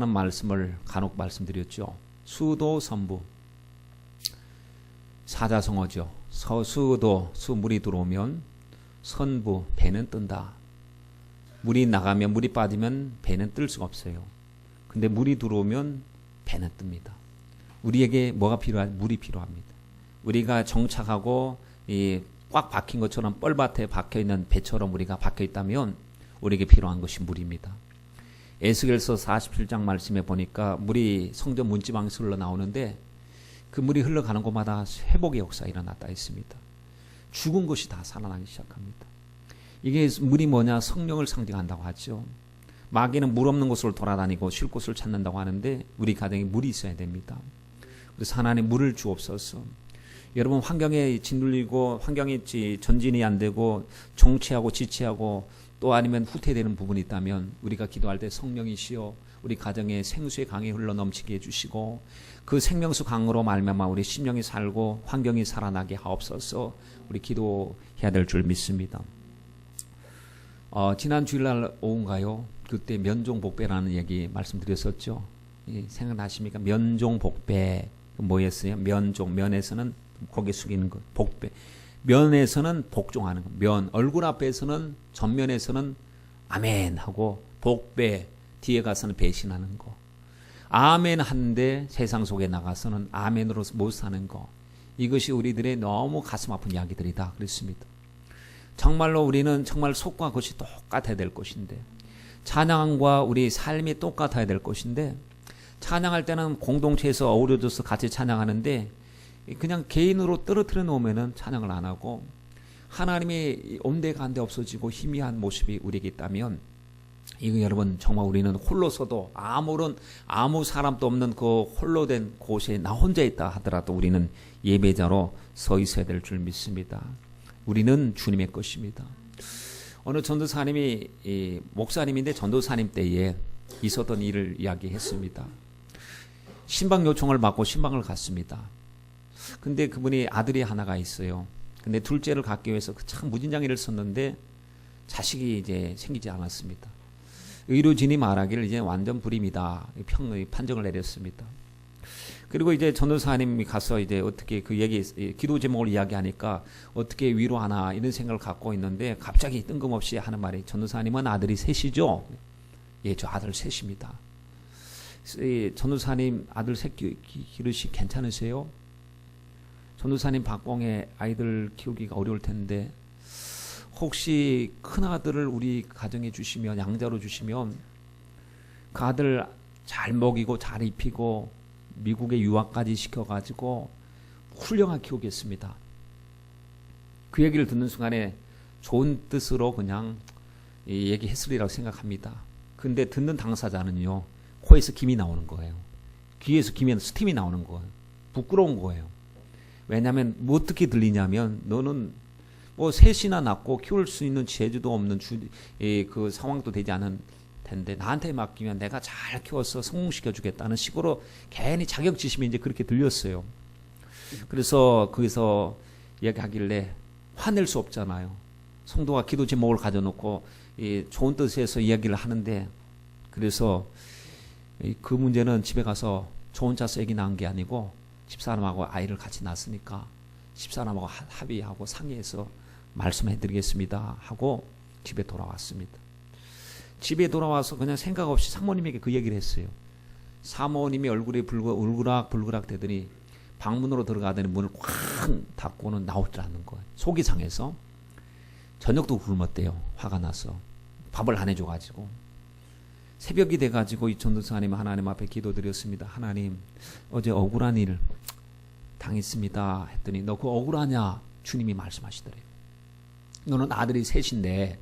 말씀을 간혹 말씀드렸죠. 수도 선부 사자성어죠. 서수도 수물이 들어오면 선부 배는 뜬다. 물이 나가면 물이 빠지면 배는 뜰 수가 없어요. 근데 물이 들어오면 배는 뜹니다. 우리에게 뭐가 필요한? 물이 필요합니다. 우리가 정착하고 꽉 박힌 것처럼 뻘밭에 박혀있는 배처럼 우리가 박혀있다면 우리에게 필요한 것이 물입니다. 에스겔서 47장 말씀에 보니까 물이 성전 문지방에서 흘러나오는데 그 물이 흘러가는 곳마다 회복의 역사가 일어났다 했습니다. 죽은 것이 다 살아나기 시작합니다. 이게 물이 뭐냐? 성령을 상징한다고 하죠. 마귀는 물 없는 곳을 돌아다니고 쉴 곳을 찾는다고 하는데 우리 가정에 물이 있어야 됩니다. 그래서 하나님 물을 주옵소서. 여러분 환경에 짓눌리고 환경이 전진이 안 되고 정체하고 지체하고 또 아니면 후퇴되는 부분이 있다면 우리가 기도할 때 성령이시여 우리 가정에 생수의 강이 흘러 넘치게 해주시고 그 생명수 강으로 말미암아 우리 심령이 살고 환경이 살아나게 하옵소서. 우리 기도해야 될 줄 믿습니다. 지난 주일날 오후인가요? 그때 면종복배라는 얘기 말씀드렸었죠. 생각나십니까? 면종복배 뭐였어요? 면종, 면에서는 고개 숙이는 것, 복배. 면에서는 복종하는 것. 면, 얼굴 앞에서는 전면에서는 아멘 하고 복배, 뒤에 가서는 배신하는 거. 아멘 하는데 세상 속에 나가서는 아멘으로 못 사는 거. 이것이 우리들의 너무 가슴 아픈 이야기들이다 그랬습니다. 정말로 우리는 정말 속과 겉이 똑같아야 될 것인데 찬양과 우리 삶이 똑같아야 될 것인데 찬양할 때는 공동체에서 어우러져서 같이 찬양하는데 그냥 개인으로 떨어뜨려 놓으면은 찬양을 안 하고 하나님이 온데간데 없어지고 희미한 모습이 우리에게 있다면 이거 여러분 정말 우리는 홀로서도 아무 사람도 없는 그 홀로 된 곳에 나 혼자 있다 하더라도 우리는 예배자로 서 있어야 될 줄 믿습니다. 우리는 주님의 것입니다. 어느 전도사님이 목사님인데 전도사님 때에 있었던 일을 이야기했습니다. 신방 요청을 받고 신방을 갔습니다. 근데 그분이 아들이 하나가 있어요. 근데 둘째를 갖기 위해서 참 무진장애를 썼는데 자식이 이제 생기지 않았습니다. 의료진이 말하기를 이제 완전 불임이다. 판정을 내렸습니다. 그리고 이제 전도사님이 가서 이제 어떻게 그 얘기, 기도 제목을 이야기하니까 어떻게 위로하나 이런 생각을 갖고 있는데 갑자기 뜬금없이 하는 말이 전도사님은 아들이 셋이죠? 예, 저 아들 셋입니다. 전도사님 아들 셋 기르시 괜찮으세요? 전도사님 박봉에 아이들 키우기가 어려울 텐데 혹시 큰 아들을 우리 가정에 주시면 양자로 주시면 그 아들 잘 먹이고 잘 입히고 미국에 유학까지 시켜가지고 훌륭하게 키우겠습니다. 그 얘기를 듣는 순간에 좋은 뜻으로 그냥 얘기했으리라고 생각합니다. 근데 듣는 당사자는요 코에서 김이 나오는 거예요. 귀에서 김에서 스팀이 나오는 거예요. 부끄러운 거예요. 왜냐하면 뭐 어떻게 들리냐면 너는 뭐 셋이나 낳고 키울 수 있는 재주도 없는 그 상황도 되지 않은 텐데 나한테 맡기면 내가 잘 키워서 성공시켜 주겠다는 식으로 괜히 자격지심이 이제 그렇게 들렸어요. 그래서 거기서 이야기하길래 화낼 수 없잖아요. 성도가 기도 제목을 가져놓고 좋은 뜻에서 이야기를 하는데 그래서 그 문제는 집에 가서 저 혼자서 애기 낳은 게 아니고 집사람하고 아이를 같이 낳았으니까 집사람하고 합의하고 상의해서 말씀해드리겠습니다 하고 집에 돌아왔습니다. 집에 돌아와서 그냥 생각 없이 사모님에게 그 얘기를 했어요. 사모님이 얼굴이 불그락 되더니 방문으로 들어가더니 문을 꽉 닫고는 나오질 않는 거예요. 속이 상해서 저녁도 굶었대요. 화가 나서 밥을 안 해줘가지고 새벽이 돼가지고 이 전도사님 하나님 앞에 기도드렸습니다. 하나님 어제 억울한 일 당했습니다 했더니 너 그 억울하냐? 주님이 말씀하시더래요. 너는 아들이 셋인데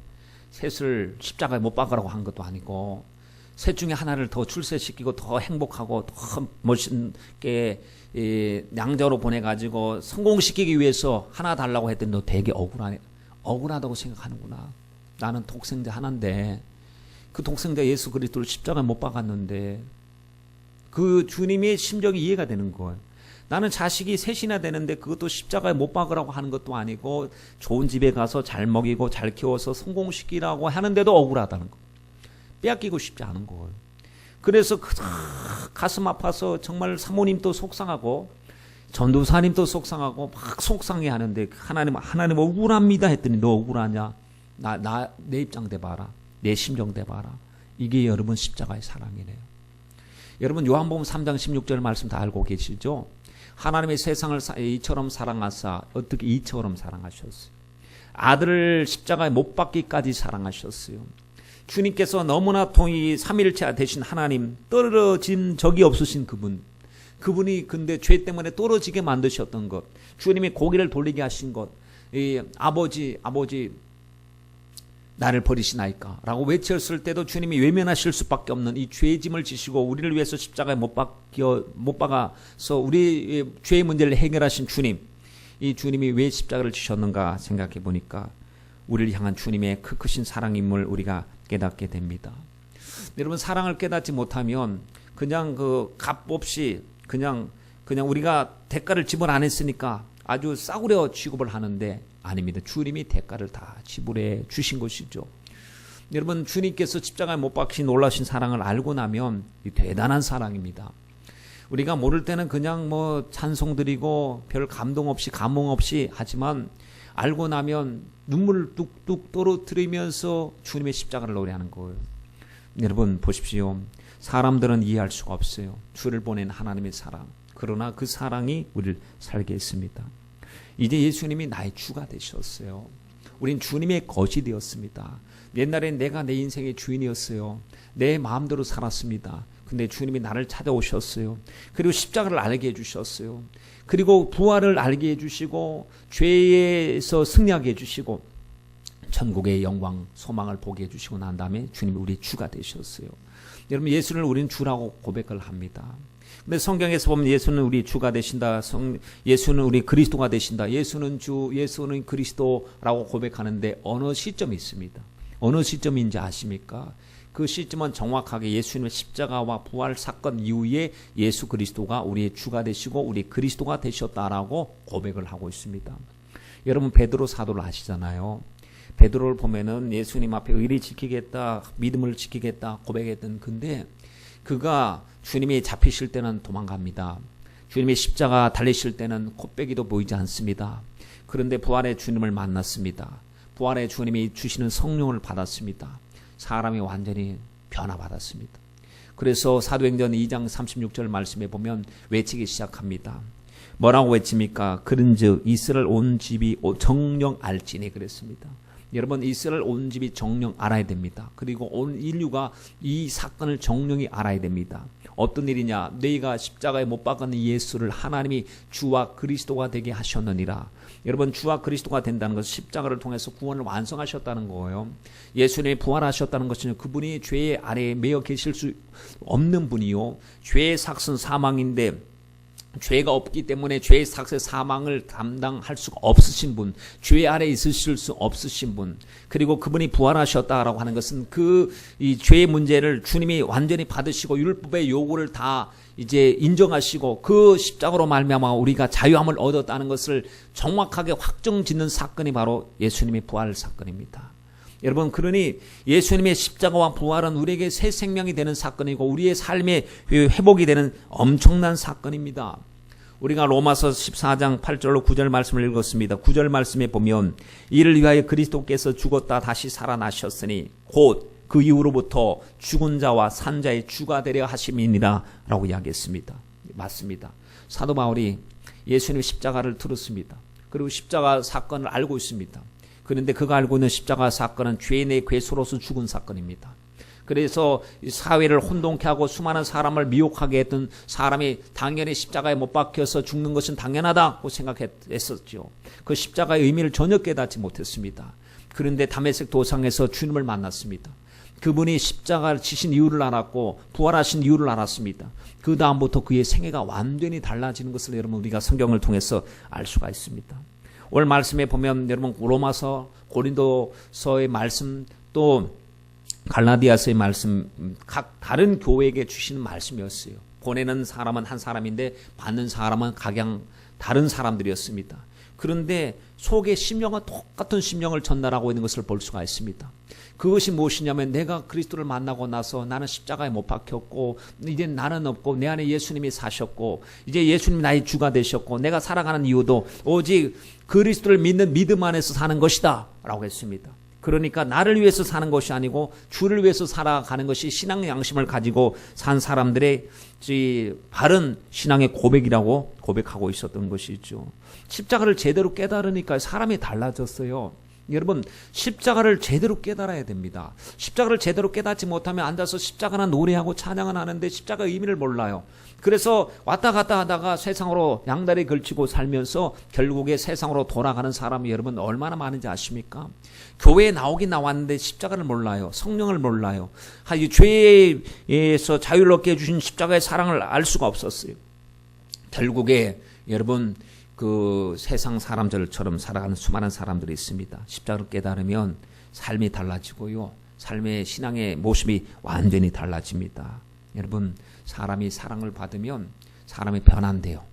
셋을 십자가에 못 박으라고 한 것도 아니고 셋 중에 하나를 더 출세시키고 더 행복하고 더 멋있게 양자로 보내가지고 성공시키기 위해서 하나 달라고 했더니 너 되게 억울하다고 생각하는구나. 나는 독생자 하나인데 그 독생자 예수 그리스도를 십자가에 못 박았는데 그 주님의 심정이 이해가 되는 거예요. 나는 자식이 셋이나 되는데 그것도 십자가에 못 박으라고 하는 것도 아니고 좋은 집에 가서 잘 먹이고 잘 키워서 성공시키라고 하는데도 억울하다는 거. 빼앗기고 싶지 않은 거예요. 그래서 가슴 아파서 정말 사모님도 속상하고 전도사님도 속상하고 막 속상해 하는데 하나님 억울합니다 했더니 너 억울하냐? 내 입장 대봐라. 내 심정 대봐라. 이게 여러분 십자가의 사랑이래요. 여러분 요한복음 3장 16절 말씀 다 알고 계시죠? 하나님의 세상을 이처럼 사랑하사 어떻게 이처럼 사랑하셨어요? 아들을 십자가에 못 박기까지 사랑하셨어요. 주님께서 너무나 삼위일체 되신 하나님, 떨어진 적이 없으신 그분이 근데 죄 때문에 떨어지게 만드셨던 것, 주님이 고개를 돌리게 하신 것, 아버지 나를 버리시나이까 라고 외쳤을 때도 주님이 외면하실 수밖에 없는 이 죄의 짐을 지시고 우리를 위해서 십자가에 못 박아서 우리 죄의 문제를 해결하신 주님, 이 주님이 왜 십자가를 지셨는가 생각해 보니까 우리를 향한 주님의 크신 사랑임을 우리가 깨닫게 됩니다. 여러분, 사랑을 깨닫지 못하면 그냥 값 없이 그냥 우리가 대가를 지불 안 했으니까 아주 싸구려 취급을 하는데 아닙니다. 주님이 대가를 다 지불해 주신 것이죠. 여러분, 주님께서 십자가에 못 박히신 놀라신 사랑을 알고 나면 이 대단한 사랑입니다. 우리가 모를 때는 그냥 찬송 드리고 별 감동 없이 감흥 없이 하지만 알고 나면 눈물을 뚝뚝 떨어뜨리면서 주님의 십자가를 노래하는 거예요. 여러분 보십시오. 사람들은 이해할 수가 없어요. 주를 보낸 하나님의 사랑. 그러나 그 사랑이 우리를 살게 했습니다. 이제 예수님이 나의 주가 되셨어요. 우린 주님의 것이 되었습니다. 옛날엔 내가 내 인생의 주인이었어요. 내 마음대로 살았습니다. 근데 주님이 나를 찾아오셨어요. 그리고 십자가를 알게 해주셨어요. 그리고 부활을 알게 해주시고 죄에서 승리하게 해주시고 천국의 영광 소망을 보게 해주시고 난 다음에 주님이 우리 주가 되셨어요. 여러분, 예수를 우리는 주라고 고백을 합니다. 근데 성경에서 보면 예수는 우리 주가 되신다, 예수는 우리 그리스도가 되신다, 예수는 주, 예수는 그리스도라고 고백하는데 어느 시점이 있습니다. 어느 시점인지 아십니까? 그 시점은 정확하게 예수님의 십자가와 부활 사건 이후에 예수 그리스도가 우리의 주가 되시고 우리 그리스도가 되셨다라고 고백을 하고 있습니다. 여러분, 베드로 사도를 아시잖아요. 베드로를 보면은 예수님 앞에 의리 지키겠다, 믿음을 지키겠다 고백했던 근데 그가 주님이 잡히실 때는 도망갑니다. 주님이 십자가 달리실 때는 코빼기도 보이지 않습니다. 그런데 부활의 주님을 만났습니다. 부활의 주님이 주시는 성령을 받았습니다. 사람이 완전히 변화받았습니다. 그래서 사도행전 2장 36절 말씀에 보면 외치기 시작합니다. 뭐라고 외칩니까? 그런즉 이스라엘 온 집이 정령 알지니 그랬습니다. 여러분, 이스라엘 온 집이 정령 알아야 됩니다. 그리고 온 인류가 이 사건을 정령히 알아야 됩니다. 어떤 일이냐? 너희가 십자가에 못 박은 예수를 하나님이 주와 그리스도가 되게 하셨느니라. 여러분, 주와 그리스도가 된다는 것은 십자가를 통해서 구원을 완성하셨다는 거예요. 예수님이 부활하셨다는 것은 그분이 죄의 아래에 매여 계실 수 없는 분이요, 죄의 삭은 사망인데 죄가 없기 때문에 죄의 삭의 사망을 감당할 수가 없으신 분, 죄 아래 있으실 수 없으신 분, 그리고 그분이 부활하셨다라고 하는 것은 이 죄의 문제를 주님이 완전히 받으시고 율법의 요구를 다 이제 인정하시고 그 십자가로 말미암아 우리가 자유함을 얻었다는 것을 정확하게 확정짓는 사건이 바로 예수님의 부활 사건입니다. 여러분, 그러니 예수님의 십자가와 부활은 우리에게 새 생명이 되는 사건이고 우리의 삶의 회복이 되는 엄청난 사건입니다. 우리가 로마서 14장 8절로 9절 말씀을 읽었습니다. 9절 말씀에 보면 이를 위하여 그리스도께서 죽었다 다시 살아나셨으니 곧 그 이후로부터 죽은 자와 산 자의 주가 되려 하심이니라 라고 이야기했습니다. 맞습니다. 사도 바울이 예수님의 십자가를 들었습니다. 그리고 십자가 사건을 알고 있습니다. 그런데 그가 알고 있는 십자가 사건은 죄인의 괴수로서 죽은 사건입니다. 그래서 사회를 혼돈케 하고 수많은 사람을 미혹하게 했던 사람이 당연히 십자가에 못 박혀서 죽는 것은 당연하다고 생각했었죠. 그 십자가의 의미를 전혀 깨닫지 못했습니다. 그런데 다메섹 도상에서 주님을 만났습니다. 그분이 십자가를 지신 이유를 알았고 부활하신 이유를 알았습니다. 그 다음부터 그의 생애가 완전히 달라지는 것을 여러분 우리가 성경을 통해서 알 수가 있습니다. 오늘 말씀에 보면 여러분 로마서, 고린도서의 말씀, 또 갈라디아서의 말씀, 각 다른 교회에게 주시는 말씀이었어요. 보내는 사람은 한 사람인데 받는 사람은 각양 다른 사람들이었습니다. 그런데 속의 심령은 똑같은 심령을 전달하고 있는 것을 볼 수가 있습니다. 그것이 무엇이냐면 내가 그리스도를 만나고 나서 나는 십자가에 못 박혔고 이제 나는 없고 내 안에 예수님이 사셨고 이제 예수님이 나의 주가 되셨고 내가 살아가는 이유도 오직 그리스도를 믿는 믿음 안에서 사는 것이다 라고 했습니다. 그러니까 나를 위해서 사는 것이 아니고 주를 위해서 살아가는 것이 신앙 양심을 가지고 산 사람들의 바른 신앙의 고백이라고 고백하고 있었던 것이죠. 십자가를 제대로 깨달으니까 사람이 달라졌어요. 여러분, 십자가를 제대로 깨달아야 됩니다. 십자가를 제대로 깨닫지 못하면 앉아서 십자가는 노래하고 찬양은 하는데 십자가의 의미를 몰라요. 그래서 왔다 갔다 하다가 세상으로 양다리 걸치고 살면서 결국에 세상으로 돌아가는 사람이 여러분 얼마나 많은지 아십니까? 교회에 나오긴 나왔는데 십자가를 몰라요. 성령을 몰라요. 이 죄에서 자유롭게 해주신 십자가의 사랑을 알 수가 없었어요. 결국에 여러분 그 세상 사람들처럼 살아가는 수많은 사람들이 있습니다. 십자가를 깨달으면 삶이 달라지고요. 삶의 신앙의 모습이 완전히 달라집니다. 여러분, 사람이 사랑을 받으면 사람이 변한대요.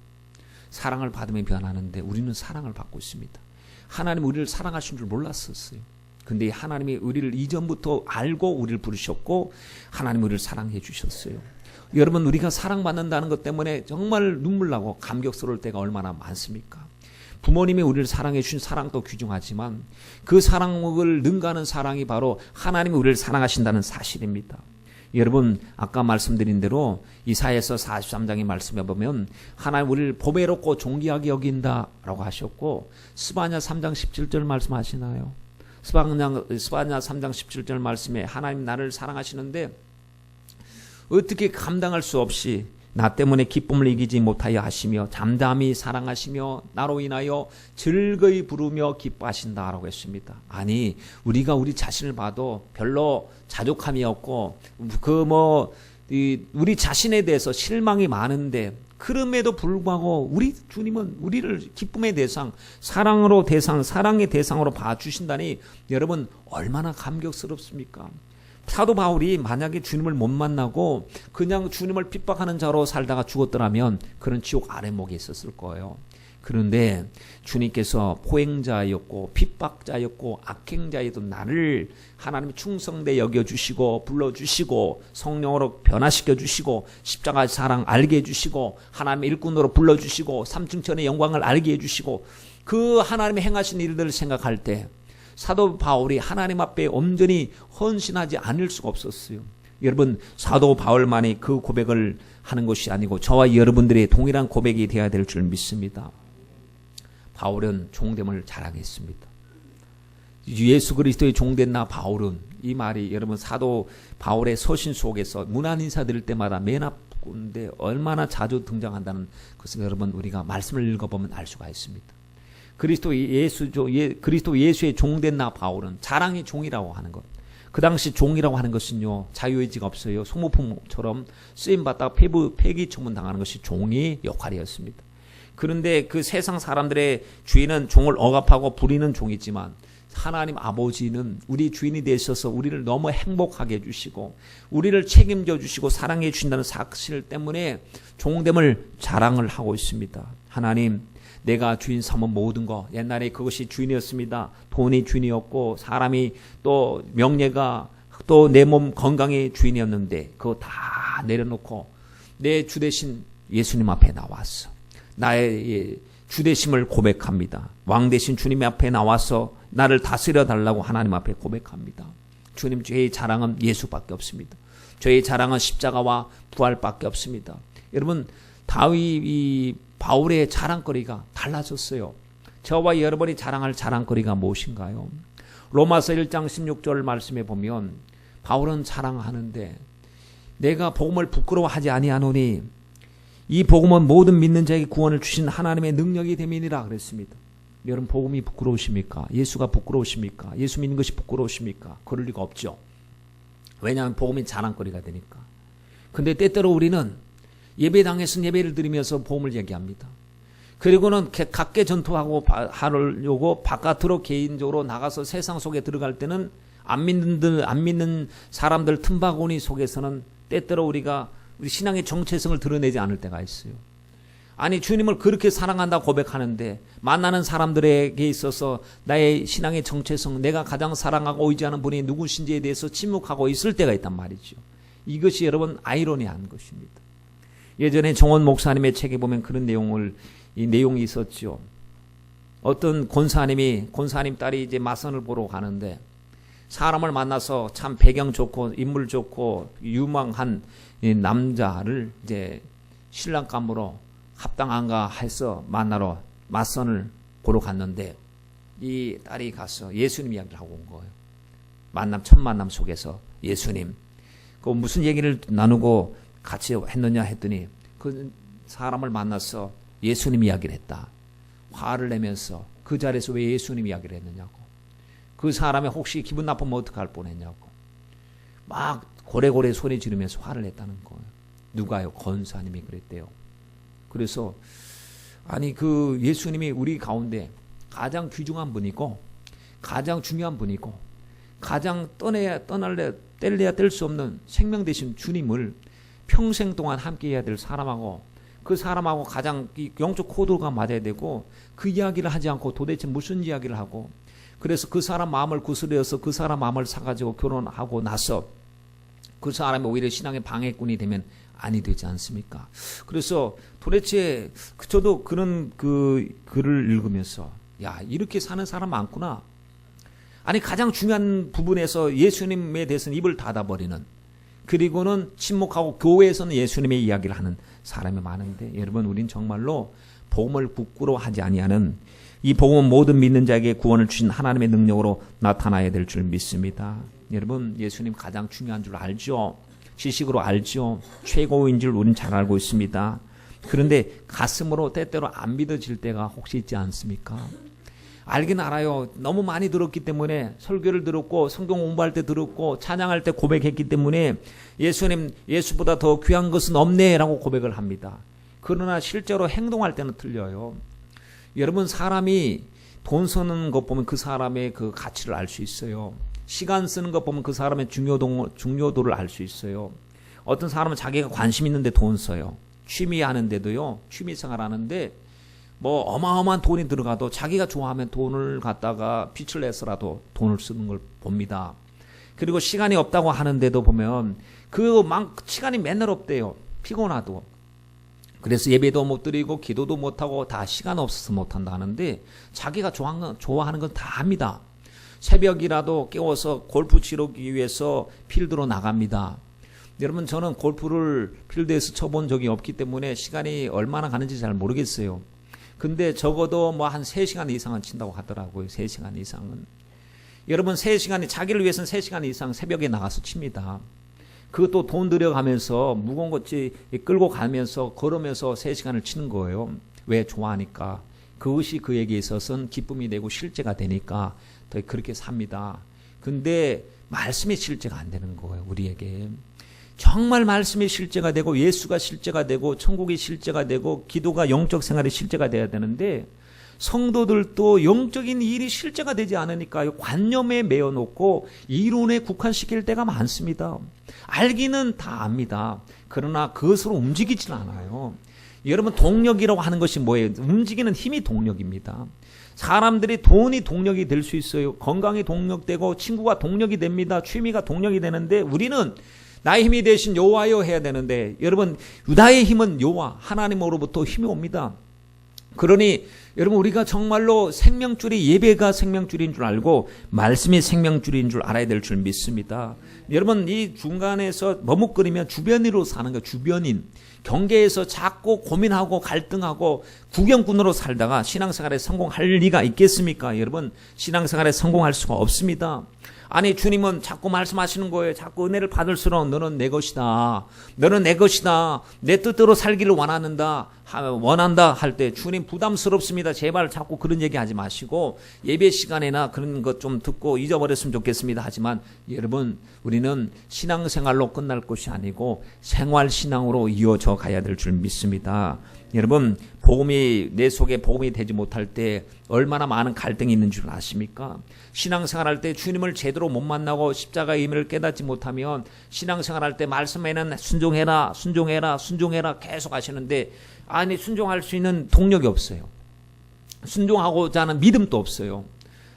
사랑을 받으면 변하는데 우리는 사랑을 받고 있습니다. 하나님 우리를 사랑하신 줄 몰랐었어요. 근데 하나님이 우리를 이전부터 알고 우리를 부르셨고 하나님 우리를 사랑해 주셨어요. 여러분, 우리가 사랑받는다는 것 때문에 정말 눈물 나고 감격스러울 때가 얼마나 많습니까? 부모님이 우리를 사랑해 주신 사랑도 귀중하지만 그 사랑을 능가하는 사랑이 바로 하나님이 우리를 사랑하신다는 사실입니다. 여러분, 아까 말씀드린 대로 이사야서 43장의 말씀에 보면 하나님 우리를 보배롭고 존귀하게 여긴다라고 하셨고 스바냐 3장 17절 말씀하시나요? 스바냐 3장 17절 말씀에 하나님 나를 사랑하시는데 어떻게 감당할 수 없이 나 때문에 기쁨을 이기지 못하여 하시며 잠잠히 사랑하시며 나로 인하여 즐거이 부르며 기뻐하신다라고 했습니다. 아니, 우리가 우리 자신을 봐도 별로 자족함이 없고 우리 자신에 대해서 실망이 많은데 그럼에도 불구하고 우리 주님은 우리를 기쁨의 대상, 사랑의 대상으로 봐주신다니 여러분 얼마나 감격스럽습니까? 사도 바울이 만약에 주님을 못 만나고 그냥 주님을 핍박하는 자로 살다가 죽었더라면 그런 지옥 아래목에 있었을 거예요. 그런데 주님께서 포행자였고 핍박자였고 악행자에도 나를 하나님이 충성되 여겨주시고 불러주시고 성령으로 변화시켜 주시고 십자가의 사랑 알게 해주시고 하나님의 일꾼으로 불러주시고 삼층천의 영광을 알게 해주시고 그 하나님이 행하신 일들을 생각할 때 사도 바울이 하나님 앞에 온전히 헌신하지 않을 수가 없었어요. 여러분, 사도 바울만이 그 고백을 하는 것이 아니고 저와 여러분들의 동일한 고백이 되어야 될 줄 믿습니다. 바울은 종됨을 자랑했습니다. 예수 그리스도의 종된 나 바울은, 이 말이 여러분 사도 바울의 서신 속에서 문안 인사 드릴 때마다 맨 앞인데 얼마나 자주 등장한다는 것을 여러분 우리가 말씀을 읽어보면 알 수가 있습니다. 그리스도 예수의 종된 나 바울은 자랑의 종이라고 하는 것. 그 당시 종이라고 하는 것은요, 자유의지가 없어요. 소모품처럼 쓰임받다가 폐기 처분당하는 것이 종의 역할이었습니다. 그런데 그 세상 사람들의 주인은 종을 억압하고 부리는 종이지만 하나님 아버지는 우리 주인이 되셔서 우리를 너무 행복하게 해주시고 우리를 책임져 주시고 사랑해 주신다는 사실 때문에 종됨을 자랑을 하고 있습니다. 하나님, 내가 주인 삼은 모든 거, 옛날에 그것이 주인이었습니다. 돈이 주인이었고 사람이 또 명예가 또 내 몸 건강의 주인이었는데 그거 다 내려놓고 내 주 대신 예수님 앞에 나왔어. 나의 주 대심을 고백합니다. 왕 대신 주님 앞에 나와서 나를 다스려 달라고 하나님 앞에 고백합니다. 주님, 저의 자랑은 예수밖에 없습니다. 저의 자랑은 십자가와 부활밖에 없습니다. 여러분, 바울의 자랑거리가 달라졌어요. 저와 여러분이 자랑할 자랑거리가 무엇인가요? 로마서 1장 16절 말씀에 보면 바울은 자랑하는데 내가 복음을 부끄러워하지 아니하노니 이 복음은 모든 믿는 자에게 구원을 주신 하나님의 능력이 됨이니라 그랬습니다. 여러분, 복음이 부끄러우십니까? 예수가 부끄러우십니까? 예수 믿는 것이 부끄러우십니까? 그럴 리가 없죠. 왜냐하면 복음이 자랑거리가 되니까. 근데 때때로 우리는 예배당에서 예배를 드리면서 복음을 얘기합니다. 그리고는 각계 전투하고 하려고 바깥으로 개인적으로 나가서 세상 속에 들어갈 때는 안 믿는 사람들 틈바구니 속에서는 때때로 우리 신앙의 정체성을 드러내지 않을 때가 있어요. 아니 주님을 그렇게 사랑한다 고백하는데 만나는 사람들에게 있어서 나의 신앙의 정체성, 내가 가장 사랑하고 의지하는 분이 누구신지에 대해서 침묵하고 있을 때가 있단 말이죠. 이것이 여러분 아이러니한 것입니다. 예전에 정원 목사님의 책에 보면 그런 내용이 있었죠. 어떤 권사님 딸이 이제 맞선을 보러 가는데 사람을 만나서 참 배경 좋고 인물 좋고 유망한 남자를 이제 신랑감으로 합당한가 해서 만나러 맞선을 보러 갔는데 이 딸이 가서 예수님 이야기를 하고 온 거예요. 첫 만남 속에서 예수님. 그 무슨 얘기를 나누고 같이 했느냐 했더니 그 사람을 만나서 예수님 이야기를 했다. 화를 내면서 그 자리에서 왜 예수님 이야기를 했느냐고. 그 사람이 혹시 기분 나쁘면 어떡할 뻔했냐고. 막 고래고래 소리 지르면서 화를 냈다는 거예요. 누가요? 권사님이 그랬대요. 그래서 아니 그 예수님이 우리 가운데 가장 귀중한 분이고 가장 중요한 분이고 가장 뗄래야 뗄 수 없는 생명 되신 주님을 평생 동안 함께 해야 될 사람하고 그 사람하고 가장 영적 코드가 맞아야 되고 그 이야기를 하지 않고 도대체 무슨 이야기를 하고 그래서 그 사람 마음을 구슬려서 그 사람 마음을 사가지고 결혼하고 나서 그 사람이 오히려 신앙의 방해꾼이 되면 아니 되지 않습니까? 그래서 도대체 저도 그런 그 글을 읽으면서 야 이렇게 사는 사람 많구나. 아니 가장 중요한 부분에서 예수님에 대해서는 입을 닫아버리는 그리고는 침묵하고 교회에서는 예수님의 이야기를 하는 사람이 많은데 여러분 우린 정말로 복음을 부끄러워하지 아니하는 이 복음은 모든 믿는 자에게 구원을 주신 하나님의 능력으로 나타나야 될 줄 믿습니다. 여러분 예수님 가장 중요한 줄 알죠? 지식으로 알죠? 최고인 줄 우린 잘 알고 있습니다. 그런데 가슴으로 때때로 안 믿어질 때가 혹시 있지 않습니까? 알긴 알아요. 너무 많이 들었기 때문에 설교를 들었고 성경 공부할 때 들었고 찬양할 때 고백했기 때문에 예수님 예수보다 더 귀한 것은 없네라고 고백을 합니다. 그러나 실제로 행동할 때는 틀려요. 여러분 사람이 돈 쓰는 것 보면 그 사람의 그 가치를 알 수 있어요. 시간 쓰는 것 보면 그 사람의 중요도를 알 수 있어요. 어떤 사람은 자기가 관심 있는데 돈 써요. 취미 하는데도요. 취미생활 하는데 뭐 어마어마한 돈이 들어가도 자기가 좋아하면 돈을 갖다가 빚을 내서라도 돈을 쓰는 걸 봅니다. 그리고 시간이 없다고 하는데도 보면 시간이 맨날 없대요. 피곤하도. 그래서 예배도 못 드리고 기도도 못하고 다 시간 없어서 못한다 하는데 자기가 좋아하는 건 다 합니다. 새벽이라도 깨워서 골프 치르기 위해서 필드로 나갑니다. 여러분 저는 골프를 필드에서 쳐본 적이 없기 때문에 시간이 얼마나 가는지 잘 모르겠어요. 근데 적어도 뭐 한 3시간 이상은 친다고 하더라고요. 3시간 이상은. 여러분 자기를 위해서는 3시간 이상 새벽에 나가서 칩니다. 그것도 돈 들여가면서 무거운 것 끌고 가면서 걸으면서 3시간을 치는 거예요. 왜? 좋아하니까. 그것이 그에게 있어서는 기쁨이 되고 실제가 되니까 더 그렇게 삽니다. 근데 말씀이 실제가 안 되는 거예요. 우리에게. 정말 말씀이 실제가 되고 예수가 실제가 되고 천국이 실제가 되고 기도가 영적 생활이 실제가 돼야 되는데 성도들도 영적인 일이 실제가 되지 않으니까 관념에 매여놓고 이론에 국한시킬 때가 많습니다. 알기는 다 압니다. 그러나 그것으로 움직이질 않아요. 여러분 동력이라고 하는 것이 뭐예요? 움직이는 힘이 동력입니다. 사람들이 돈이 동력이 될 수 있어요. 건강이 동력되고 친구가 동력이 됩니다. 취미가 동력이 되는데 우리는 나의 힘이 되신 여호와여 해야 되는데 여러분 나의 힘은 여호와 하나님으로부터 힘이 옵니다. 그러니 여러분 우리가 정말로 생명줄이 예배가 생명줄인 줄 알고 말씀이 생명줄인 줄 알아야 될 줄 믿습니다. 여러분 이 중간에서 머뭇거리면 주변인으로 사는 거예요. 주변인. 경계에서 자꾸 고민하고 갈등하고 구경꾼으로 살다가 신앙생활에 성공할 리가 있겠습니까? 여러분 신앙생활에 성공할 수가 없습니다. 아니 주님은 자꾸 말씀하시는 거예요. 자꾸 은혜를 받을수록 너는 내 것이다. 너는 내 것이다. 내 뜻대로 살기를 원한다 할 때 주님 부담스럽습니다. 제발 자꾸 그런 얘기하지 마시고 예배 시간에나 그런 것 좀 듣고 잊어버렸으면 좋겠습니다. 하지만 여러분 우리는 신앙생활로 끝날 것이 아니고 생활신앙으로 이어져 가야 될 줄 믿습니다. 여러분, 복음이 내 속에 복음이 되지 못할 때 얼마나 많은 갈등이 있는 줄 아십니까? 신앙생활할 때 주님을 제대로 못 만나고 십자가의 의미를 깨닫지 못하면 신앙생활할 때 말씀에는 순종해라, 순종해라, 순종해라 계속 하시는데 아니 순종할 수 있는 동력이 없어요. 순종하고자 하는 믿음도 없어요.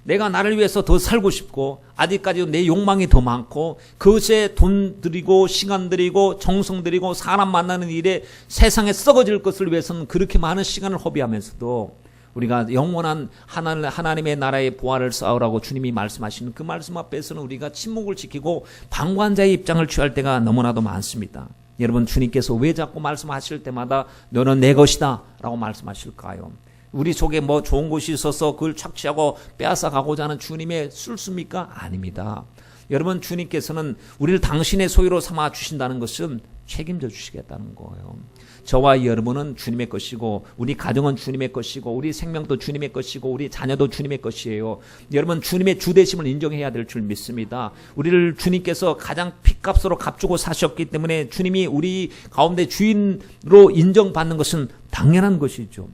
내가 나를 위해서 더 살고 싶고 아직까지도 내 욕망이 더 많고 그것에 돈 들이고 시간 들이고 정성 들이고 사람 만나는 일에 세상에 썩어질 것을 위해서는 그렇게 많은 시간을 허비하면서도 우리가 영원한 하나님의 나라의 부활을 쌓으라고 주님이 말씀하시는 그 말씀 앞에서는 우리가 침묵을 지키고 방관자의 입장을 취할 때가 너무나도 많습니다. 여러분, 주님께서 왜 자꾸 말씀하실 때마다 너는 내 것이다 라고 말씀하실까요? 우리 속에 뭐 좋은 것이 있어서 그걸 착취하고 빼앗아 가고자 하는 주님의 술수입니까? 아닙니다. 여러분, 주님께서는 우리를 당신의 소유로 삼아 주신다는 것은 책임져 주시겠다는 거예요. 저와 여러분은 주님의 것이고 우리 가정은 주님의 것이고 우리 생명도 주님의 것이고 우리 자녀도 주님의 것이에요. 여러분, 주님의 주대심을 인정해야 될 줄 믿습니다. 우리를 주님께서 가장 핏값으로 값주고 사셨기 때문에 주님이 우리 가운데 주인으로 인정받는 것은 당연한 것이죠.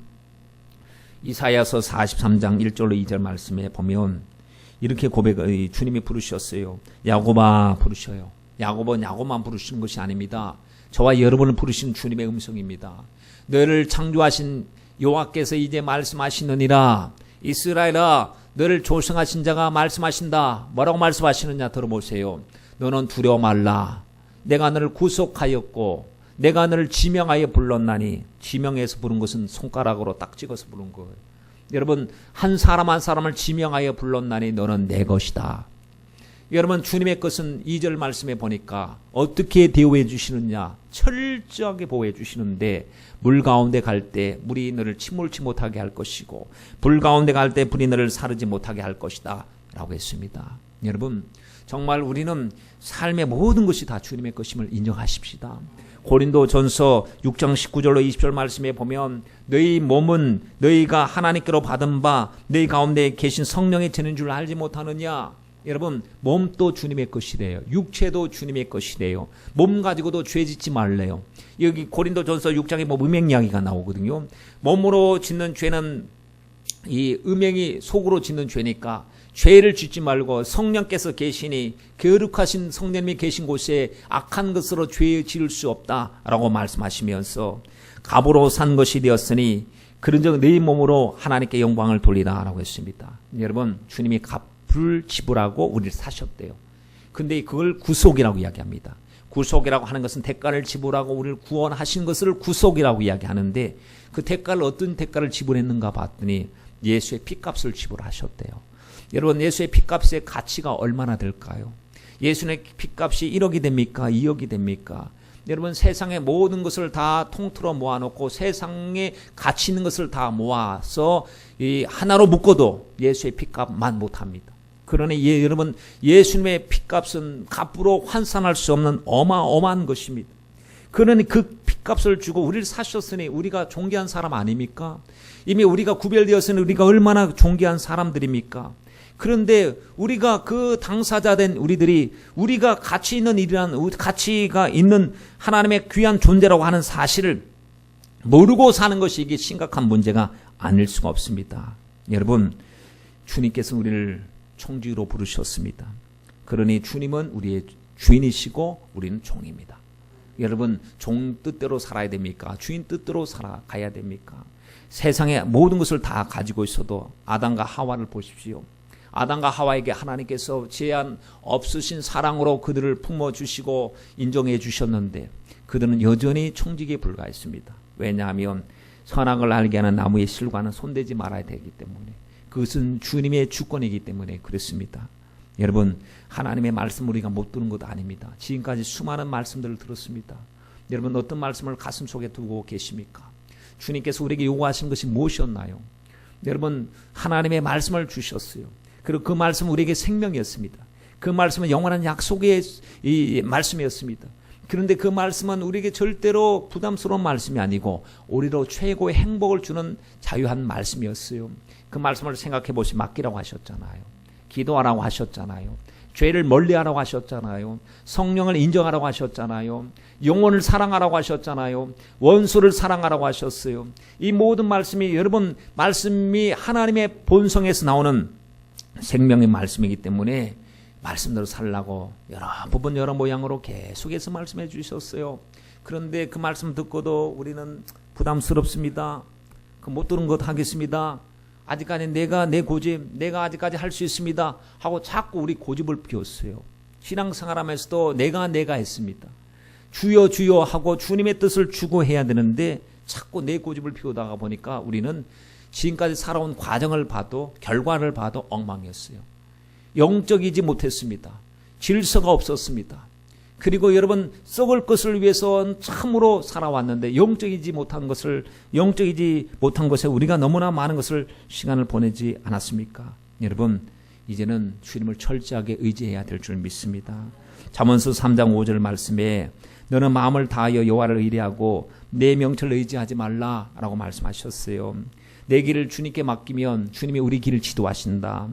이사야서 43장 1절로 2절 말씀에 보면 이렇게 주님이 부르셨어요. 야곱아 부르셔요. 야곱은 야곱만 부르시는 것이 아닙니다. 저와 여러분을 부르신 주님의 음성입니다. 너를 창조하신 여호와께서 이제 말씀하시느니라. 이스라엘아, 너를 조성하신 자가 말씀하신다. 뭐라고 말씀하시느냐 들어보세요. 너는 두려워 말라. 내가 너를 구속하였고 내가 너를 지명하여 불렀나니. 지명해서 부른 것은 손가락으로 딱 찍어서 부른 거예요. 여러분, 한 사람 한 사람을 지명하여 불렀나니 너는 내 것이다. 여러분, 주님의 것은 2절 말씀에 보니까 어떻게 대우해 주시느냐, 철저하게 보호해 주시는데 물 가운데 갈 때 물이 너를 침몰치 못하게 할 것이고 불 가운데 갈 때 불이 너를 사르지 못하게 할 것이다 라고 했습니다. 여러분, 정말 우리는 삶의 모든 것이 다 주님의 것임을 인정하십시다. 고린도전서 6장 19절로 20절 말씀에 보면 너희 몸은 너희가 하나님께로 받은 바 너희 가운데 계신 성령이 되는 줄 알지 못하느냐. 여러분, 몸도 주님의 것이래요. 육체도 주님의 것이래요. 몸 가지고도 죄 짓지 말래요. 여기 고린도전서 6장에 뭐 음행 이야기가 나오거든요. 몸으로 짓는 죄는 이 음행이 속으로 짓는 죄니까 죄를 짓지 말고 성령께서 계시니 거룩하신 성령님이 계신 곳에 악한 것으로 죄 지을 수 없다라고 말씀하시면서 갑으로 산 것이 되었으니 그런즉 너희 몸으로 하나님께 영광을 돌리라라고 했습니다. 여러분, 주님이 값을 지불하고 우리를 사셨대요. 근데 그걸 구속이라고 이야기합니다. 구속이라고 하는 것은 대가를 지불하고 우리를 구원하신 것을 구속이라고 이야기하는데 그 대가를 어떤 대가를 지불했는가 봤더니 예수의 피값을 지불하셨대요. 여러분, 예수의 피값의 가치가 얼마나 될까요? 예수의 피값이 1억이 됩니까? 2억이 됩니까? 여러분, 세상의 모든 것을 다 통틀어 모아놓고 세상에 가치 있는 것을 다 모아서 이 하나로 묶어도 예수의 피값만 못합니다. 그러니 여러분, 예수님의 피값은 값으로 환산할 수 없는 어마어마한 것입니다. 그러니 그 피값을 주고 우리를 사셨으니 우리가 존귀한 사람 아닙니까? 이미 우리가 구별되었으니 우리가 얼마나 존귀한 사람들입니까? 그런데 우리가 그 당사자 된 우리들이 우리가 가치 있는 일이란 가치가 있는 하나님의 귀한 존재라고 하는 사실을 모르고 사는 것이 이게 심각한 문제가 아닐 수가 없습니다. 여러분, 주님께서 우리를 총주로 부르셨습니다. 그러니 주님은 우리의 주인이시고 우리는 종입니다. 여러분, 종 뜻대로 살아야 됩니까? 주인 뜻대로 살아가야 됩니까? 세상의 모든 것을 다 가지고 있어도 아담과 하와를 보십시오. 아담과 하와에게 하나님께서 제한 없으신 사랑으로 그들을 품어주시고 인정해 주셨는데 그들은 여전히 총직에 불과했습니다. 왜냐하면 선악을 알게 하는 나무의 실과는 손대지 말아야 되기 때문에, 그것은 주님의 주권이기 때문에 그렇습니다. 여러분, 하나님의 말씀 우리가 못 듣는 것 아닙니다. 지금까지 수많은 말씀들을 들었습니다. 여러분, 어떤 말씀을 가슴 속에 두고 계십니까? 주님께서 우리에게 요구하신 것이 무엇이었나요? 여러분, 하나님의 말씀을 주셨어요. 그리고 그 말씀은 우리에게 생명이었습니다. 그 말씀은 영원한 약속의 이 말씀이었습니다. 그런데 그 말씀은 우리에게 절대로 부담스러운 말씀이 아니고 우리로 최고의 행복을 주는 자유한 말씀이었어요. 그 말씀을 생각해 보시면 맡기라고 하셨잖아요. 기도하라고 하셨잖아요. 죄를 멀리하라고 하셨잖아요. 성령을 인정하라고 하셨잖아요. 영혼을 사랑하라고 하셨잖아요. 원수를 사랑하라고 하셨어요. 이 모든 말씀이 여러분 말씀이 하나님의 본성에서 나오는 생명의 말씀이기 때문에 말씀대로 살라고 여러 부분 여러 모양으로 계속해서 말씀해 주셨어요. 그런데 그 말씀 듣고도 우리는 부담스럽습니다. 그 못 들은 것 하겠습니다. 아직까지 내가 내 고집, 내가 아직까지 할 수 있습니다 하고 자꾸 우리 고집을 피웠어요. 신앙생활하면서도 내가 했습니다. 주여 주여 하고 주님의 뜻을 추구해야 되는데 자꾸 내 고집을 피우다가 보니까 우리는 지금까지 살아온 과정을 봐도 결과를 봐도 엉망이었어요. 영적이지 못했습니다. 질서가 없었습니다. 그리고 여러분 썩을 것을 위해서 참으로 살아왔는데 영적이지 못한 것에 우리가 너무나 많은 것을 시간을 보내지 않았습니까? 여러분 이제는 주님을 철저하게 의지해야 될 줄 믿습니다. 잠언서 3장 5절 말씀에 너는 마음을 다하여 여호와를 의뢰하고 내 명철을 의지하지 말라라고 말씀하셨어요. 내 길을 주님께 맡기면 주님이 우리 길을 지도하신다.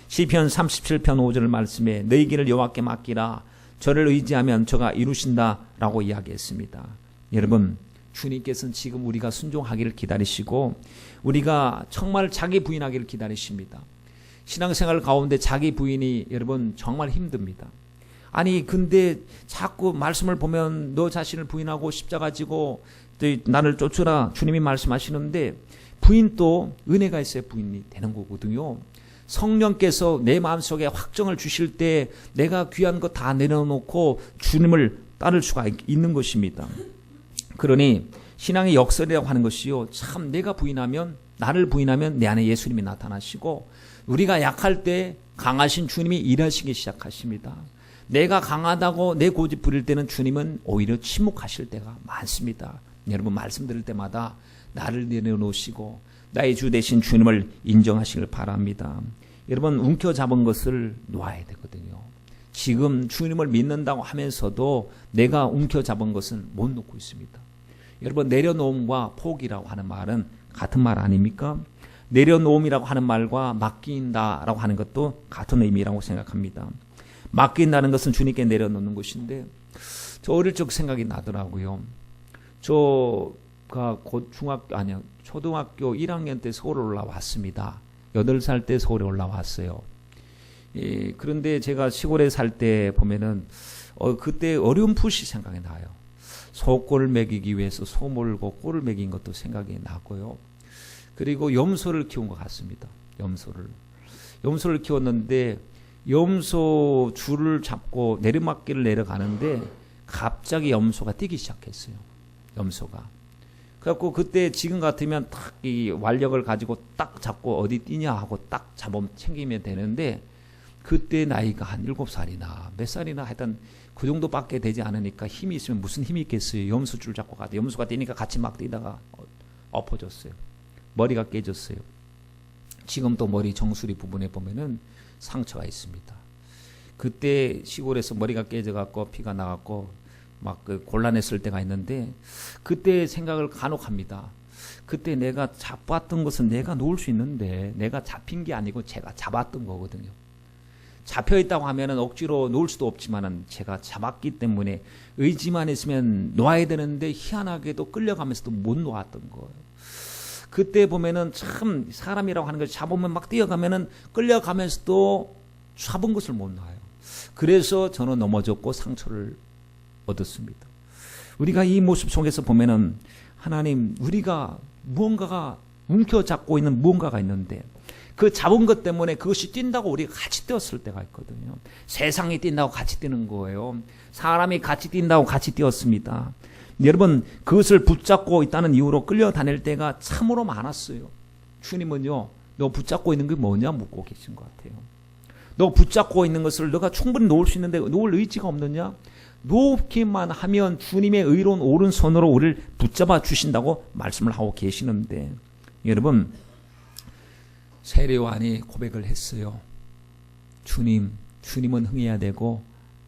시편 37편 5절 말씀에 너희 길을 여호와께 맡기라. 저를 의지하면 저가 이루신다라고 이야기했습니다. 여러분 주님께서는 지금 우리가 순종하기를 기다리시고 우리가 정말 자기 부인하기를 기다리십니다. 신앙생활 가운데 자기 부인이 여러분 정말 힘듭니다. 아니 근데 자꾸 말씀을 보면 너 자신을 부인하고 십자가 지고 나를 쫓으라 주님이 말씀하시는데 부인도 은혜가 있어야 부인이 되는 거거든요. 성령께서 내 마음속에 확정을 주실 때 내가 귀한 거 다 내려놓고 주님을 따를 수가 있는 것입니다. 그러니 신앙의 역설이라고 하는 것이요. 참 내가 부인하면 나를 부인하면 내 안에 예수님이 나타나시고 우리가 약할 때 강하신 주님이 일하시기 시작하십니다. 내가 강하다고 내 고집 부릴 때는 주님은 오히려 침묵하실 때가 많습니다. 여러분 말씀 들을 때마다 나를 내려놓으시고 나의 주 되신 주님을 인정하시길 바랍니다. 여러분 움켜잡은 것을 놓아야 되거든요. 지금 주님을 믿는다고 하면서도 내가 움켜잡은 것은 못 놓고 있습니다. 여러분 내려놓음과 포기라고 하는 말은 같은 말 아닙니까? 내려놓음이라고 하는 말과 맡긴다라고 하는 것도 같은 의미라고 생각합니다. 맡긴다는 것은 주님께 내려놓는 것인데 저 어릴 적 생각이 나더라고요. 저가 곧 초등학교 1학년 때 서울에 올라왔습니다. 8살 때 서울에 올라왔어요. 그런데 제가 시골에 살 때 보면은 그때 어려운 풋이 생각이 나요. 소꼴을 먹이기 위해서 소 몰고 꼴을 먹인 것도 생각이 나고요. 그리고 염소를 키운 것 같습니다. 염소를 키웠는데 염소 줄을 잡고 내리막길을 내려가는데 갑자기 염소가 뛰기 시작했어요. 염소가. 그래갖고 그때 지금 같으면 딱 이 완력을 가지고 딱 잡고 어디 뛰냐 하고 딱 잡으면 챙기면 되는데 그때 나이가 한 7살이나 몇 살이나 하여튼 그 정도밖에 되지 않으니까 힘이 있으면 무슨 힘이 있겠어요. 염소줄 잡고 가도 염소가 뛰니까 같이 막 뛰다가 엎어졌어요. 머리가 깨졌어요. 지금 또 머리 정수리 부분에 보면은 상처가 있습니다. 그때 시골에서 머리가 깨져갖고 피가 나갖고 막 곤란했을 때가 있는데 그때 생각을 간혹 합니다. 그때 내가 잡았던 것은 내가 놓을 수 있는데 내가 잡힌 게 아니고 제가 잡았던 거거든요. 잡혀있다고 하면은 억지로 놓을 수도 없지만은 제가 잡았기 때문에 의지만 있으면 놓아야 되는데 희한하게도 끌려가면서도 못 놓았던 거예요. 그때 보면은 참 사람이라고 하는 것이 잡으면 막 뛰어가면은 끌려가면서도 잡은 것을 못 놔요. 그래서 저는 넘어졌고 상처를 얻었습니다. 우리가 이 모습 속에서 보면은 하나님 우리가 무언가가 움켜잡고 있는 무언가가 있는데 그 잡은 것 때문에 그것이 뛴다고 우리가 같이 뛰었을 때가 있거든요. 세상이 뛴다고 같이 뛰는 거예요. 사람이 같이 뛴다고 같이 뛰었습니다. 여러분 그것을 붙잡고 있다는 이유로 끌려다닐 때가 참으로 많았어요. 주님은요 너 붙잡고 있는 게 뭐냐 묻고 계신 것 같아요. 너 붙잡고 있는 것을 너가 충분히 놓을 수 있는데 놓을 의지가 없느냐? 놓기만 하면 주님의 의로운 오른손으로 우리를 붙잡아 주신다고 말씀을 하고 계시는데 여러분 세례요한이 고백을 했어요. 주님은 흥해야 되고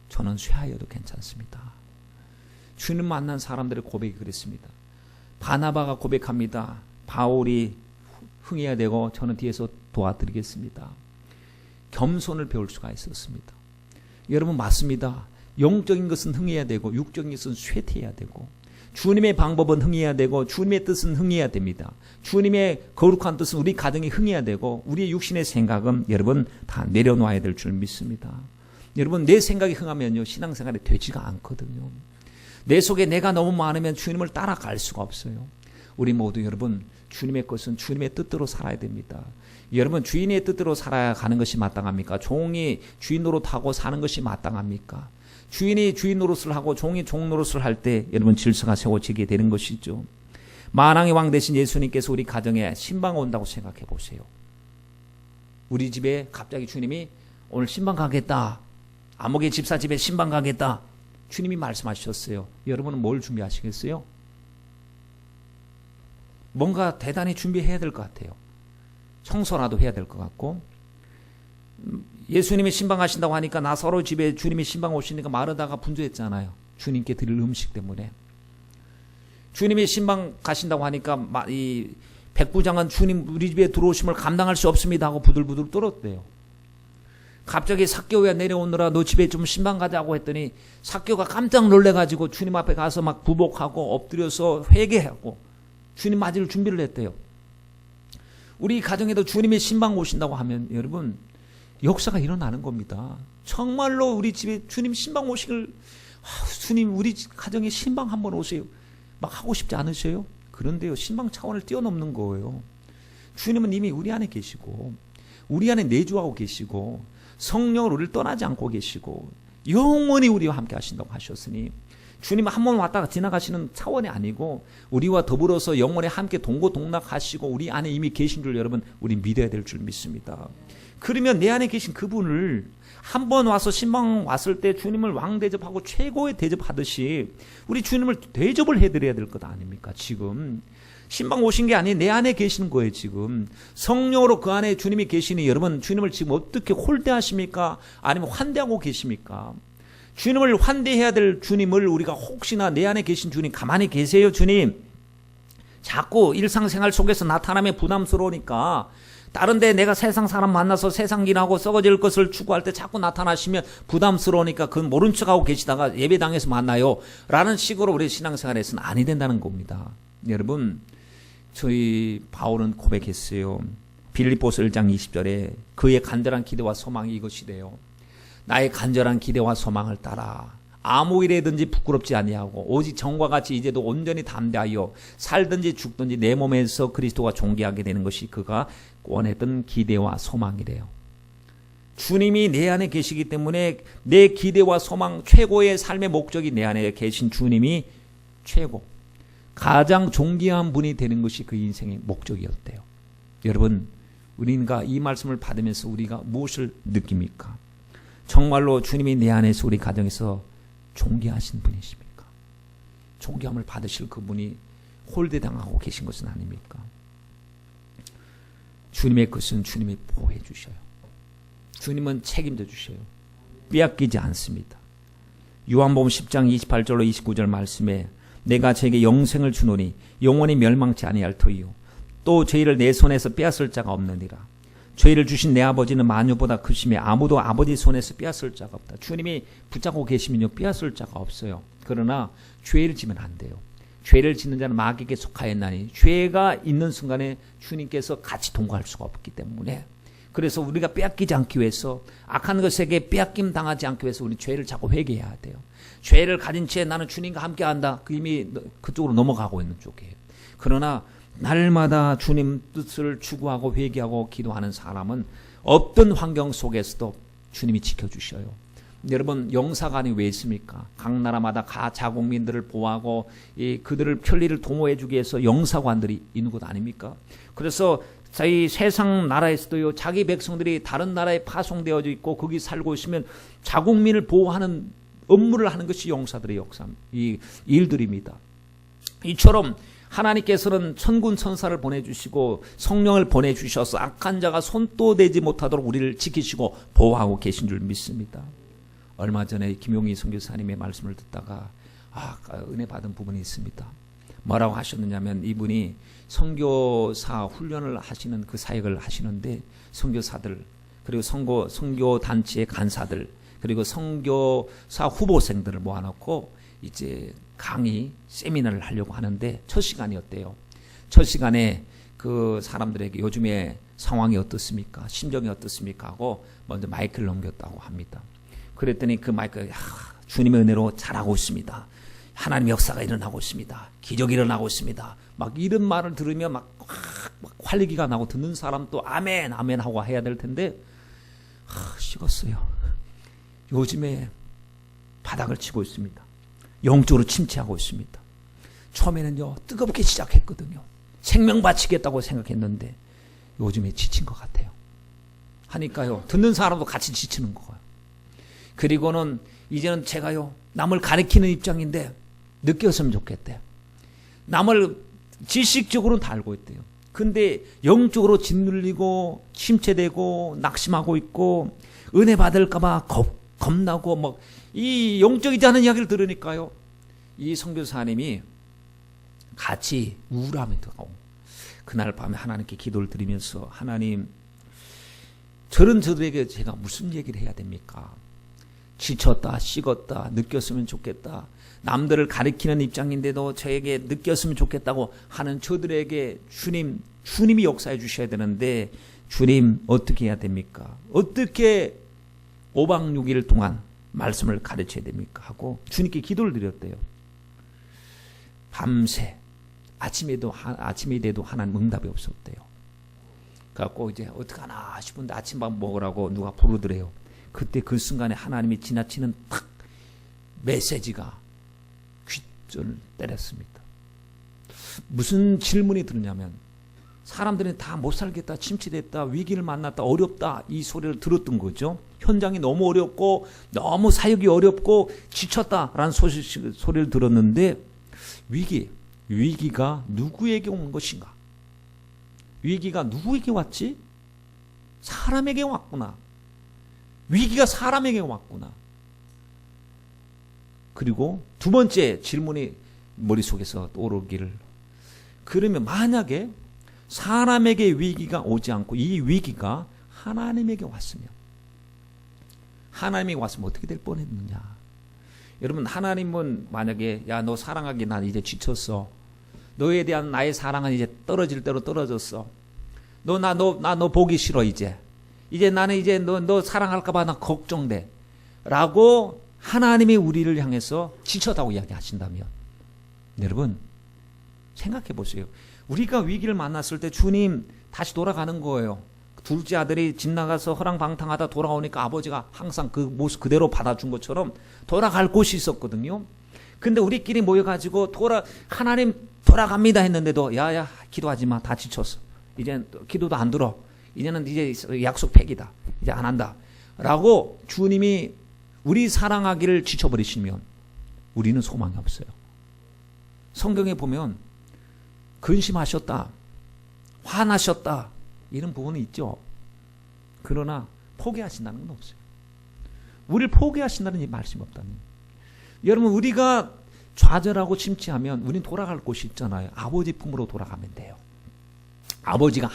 저는 쇠하여도 괜찮습니다. 주님 만난 사람들의 고백이 그랬습니다. 바나바가 고백합니다. 바울이 흥해야 되고 저는 뒤에서 도와드리겠습니다. 겸손을 배울 수가 있었습니다. 여러분 맞습니다. 영적인 것은 흥해야 되고 육적인 것은 쇠퇴해야 되고 주님의 방법은 흥해야 되고 주님의 뜻은 흥해야 됩니다. 주님의 거룩한 뜻은 우리 가정이 흥해야 되고 우리의 육신의 생각은 여러분 다 내려놔야 될 줄 믿습니다. 여러분 내 생각이 흥하면요 신앙생활이 되지가 않거든요. 내 속에 내가 너무 많으면 주님을 따라갈 수가 없어요. 우리 모두 여러분 주님의 것은 주님의 뜻대로 살아야 됩니다. 여러분 주인의 뜻대로 살아야 가는 것이 마땅합니까? 종이 주인 노릇하고 사는 것이 마땅합니까? 주인이 주인 노릇을 하고 종이 종 노릇을 할 때 여러분 질서가 세워지게 되는 것이죠. 만왕의 왕 되신 예수님께서 우리 가정에 신방 온다고 생각해 보세요. 우리 집에 갑자기 주님이 오늘 신방 가겠다. 아무개 집사 집에 신방 가겠다. 주님이 말씀하셨어요. 여러분은 뭘 준비하시겠어요? 뭔가 대단히 준비해야 될 것 같아요. 청소라도 해야 될 것 같고 예수님이 신방 가신다고 하니까 나 서로 집에 주님이 신방 오시니까 마르다가 분주했잖아요. 주님께 드릴 음식 때문에. 주님이 신방 가신다고 하니까 이 백부장은 주님 우리 집에 들어오심을 감당할 수 없습니다 하고 부들부들 떨었대요. 갑자기 삭개오야 내려오느라 너 집에 좀 신방 가자고 했더니 삭개오가 깜짝 놀래가지고 주님 앞에 가서 막 부복하고 엎드려서 회개하고 주님 맞을 준비를 했대요. 우리 가정에도 주님의 신방 오신다고 하면 여러분 역사가 일어나는 겁니다. 정말로 우리 집에 주님 신방 오시길 주님 우리 가정에 신방 한번 오세요. 막 하고 싶지 않으세요? 그런데요 신방 차원을 뛰어넘는 거예요. 주님은 이미 우리 안에 계시고 우리 안에 내주하고 계시고 성령을 우리를 떠나지 않고 계시고 영원히 우리와 함께 하신다고 하셨으니 주님은 한 번 왔다가 지나가시는 차원이 아니고 우리와 더불어서 영원히 함께 동고동락하시고 우리 안에 이미 계신 줄 여러분 우리 믿어야 될 줄 믿습니다. 그러면 내 안에 계신 그분을 한 번 와서 신방 왔을 때 주님을 왕 대접하고 최고의 대접하듯이 우리 주님을 대접을 해드려야 될 것 아닙니까? 지금 신방 오신 게 아닌 내 안에 계시는 거예요. 지금 성령으로 그 안에 주님이 계시니 여러분 주님을 지금 어떻게 홀대하십니까? 아니면 환대하고 계십니까? 주님을 환대해야 될 주님을 우리가 혹시나 내 안에 계신 주님 가만히 계세요 주님 자꾸 일상생활 속에서 나타나면 부담스러우니까 다른 데 내가 세상 사람 만나서 세상 일하고 썩어질 것을 추구할 때 자꾸 나타나시면 부담스러우니까 그건 모른 척하고 계시다가 예배당에서 만나요 라는 식으로 우리 신앙생활에서는 아니 된다는 겁니다. 여러분 저희 바울은 고백했어요. 빌립보서 1장 20절에 그의 간절한 기대와 소망이 이것이래요. 나의 간절한 기대와 소망을 따라 아무 일에든지 부끄럽지 아니하고 오직 전과 같이 이제도 온전히 담대하여 살든지 죽든지 내 몸에서 그리스도가 존귀하게 되는 것이 그가 원했던 기대와 소망이래요. 주님이 내 안에 계시기 때문에 내 기대와 소망 최고의 삶의 목적이 내 안에 계신 주님이 최고 가장 존귀한 분이 되는 것이 그 인생의 목적이었대요. 여러분 우리가 이 말씀을 받으면서 우리가 무엇을 느낍니까? 정말로 주님이 내 안에서 우리 가정에서 존귀하신 분이십니까? 존귀함을 받으실 그분이 홀대당하고 계신 것은 아닙니까? 주님의 것은 주님이 보호해 주셔요. 주님은 책임져 주셔요. 빼앗기지 않습니다. 요한복음 10장 28절로 29절 말씀에 내가 저에게 영생을 주노니 영원히 멸망치 아니할 터이요 또 저희를 내 손에서 빼앗을 자가 없느니라. 저희를 주신 내 아버지는 만유보다 크심에 아무도 아버지 손에서 빼앗을 자가 없다. 주님이 붙잡고 계시면요 빼앗을 자가 없어요. 그러나 죄를 지면 안 돼요. 죄를 짓는 자는 마귀에게 속하였나니 죄가 있는 순간에 주님께서 같이 동거할 수가 없기 때문에 그래서 우리가 빼앗기지 않기 위해서 악한 것에게 빼앗김 당하지 않기 위해서 우리 죄를 자꾸 회개해야 돼요. 죄를 가진 채 나는 주님과 함께한다. 그 이미 그쪽으로 넘어가고 있는 쪽이에요. 그러나 날마다 주님 뜻을 추구하고 회개하고 기도하는 사람은 어떤 환경 속에서도 주님이 지켜주셔요. 여러분 영사관이 왜 있습니까? 각 나라마다 자국민들을 보호하고 그들을 편리를 도모해 주기 위해서 영사관들이 있는 것 아닙니까? 그래서 저희 세상 나라에서도요 자기 백성들이 다른 나라에 파송되어져 있고 거기 살고 있으면 자국민을 보호하는 업무를 하는 것이 영사들의 역사 이 일들입니다. 이처럼 하나님께서는 천군 천사를 보내주시고 성령을 보내주셔서 악한 자가 손도 대지 못하도록 우리를 지키시고 보호하고 계신 줄 믿습니다. 얼마 전에 김용희 선교사님의 말씀을 듣다가 은혜 받은 부분이 있습니다. 뭐라고 하셨느냐면 이분이 선교사 훈련을 하시는 그 사역을 하시는데 선교사들 그리고 선교 단체의 간사들 그리고 선교사 후보생들을 모아놓고 이제 강의 세미나를 하려고 하는데 첫 시간이었대요. 첫 시간에 그 사람들에게 요즘에 상황이 어떻습니까? 심정이 어떻습니까? 하고 먼저 마이크를 넘겼다고 합니다. 그랬더니 그 마이크가 주님의 은혜로 잘하고 있습니다. 하나님의 역사가 일어나고 있습니다. 기적이 일어나고 있습니다. 막 이런 말을 들으면 막 활기가 나고 듣는 사람도 아멘 아멘 하고 해야 될 텐데 식었어요. 요즘에 바닥을 치고 있습니다. 영적으로 침체하고 있습니다. 처음에는요 뜨겁게 시작했거든요. 생명 바치겠다고 생각했는데 요즘에 지친 것 같아요. 하니까요 듣는 사람도 같이 지치는 거예요. 그리고는 이제는 제가요 남을 가리키는 입장인데 느꼈으면 좋겠대요. 남을 지식적으로는 다 알고 있대요. 근데 영적으로 짓눌리고 침체되고 낙심하고 있고 은혜 받을까봐 겁나고 뭐 이 영적이지 않은 이야기를 들으니까요 이 선교사님이 같이 우울함이 들어가고 그날 밤에 하나님께 기도를 드리면서 하나님 저들에게 제가 무슨 얘기를 해야 됩니까? 지쳤다 식었다 느꼈으면 좋겠다 남들을 가리키는 입장인데도 저에게 느꼈으면 좋겠다고 하는 저들에게 주님이 역사해 주셔야 되는데 주님 어떻게 해야 됩니까? 어떻게 5박 6일 동안 말씀을 가르쳐야 됩니까? 하고 주님께 기도를 드렸대요. 밤새 아침이 돼도 하나님 응답이 없었대요. 그래갖고 이제 어떡하나 싶은데 아침밥 먹으라고 누가 부르더래요. 그때 그 순간에 하나님이 지나치는 탁 메시지가 귓줄을 때렸습니다. 무슨 질문이 들었냐면 사람들이 다 못 살겠다, 침체됐다, 위기를 만났다, 어렵다 이 소리를 들었던 거죠. 현장이 너무 어렵고 너무 사역이 어렵고 지쳤다라는 소리를 들었는데 위기가 누구에게 온 것인가? 위기가 누구에게 왔지? 사람에게 왔구나. 위기가 사람에게 왔구나. 그리고 두 번째 질문이 머릿속에서 떠오르기를 그러면 만약에 사람에게 위기가 오지 않고 이 위기가 하나님에게 왔으면 하나님이 왔으면 어떻게 될 뻔했느냐. 여러분 하나님은 만약에 야 너 사랑하기 난 이제 지쳤어. 너에 대한 나의 사랑은 이제 떨어질 대로 떨어졌어. 너 보기 싫어 이제 나는 이제 너 사랑할까 봐 나 걱정돼. 라고 하나님이 우리를 향해서 지쳤다고 이야기하신다면 여러분 생각해 보세요. 우리가 위기를 만났을 때 주님 다시 돌아가는 거예요. 둘째 아들이 집 나가서 허랑방탕하다 돌아오니까 아버지가 항상 그 모습 그대로 받아준 것처럼 돌아갈 곳이 있었거든요. 근데 우리끼리 모여가지고 하나님 돌아갑니다 했는데도 야야 기도하지 마. 다 지쳤어. 이제 기도도 안 들어. 이제는 이제 약속 폐기다. 이제 안 한다. 라고 주님이 우리 사랑하기를 지쳐버리시면 우리는 소망이 없어요. 성경에 보면 근심하셨다. 화나셨다. 이런 부분이 있죠. 그러나 포기하신다는 건 없어요. 우리를 포기하신다는 이 말씀이 없다니. 여러분 우리가 좌절하고 침체하면 우리는 돌아갈 곳이 있잖아요. 아버지 품으로 돌아가면 돼요. 아버지가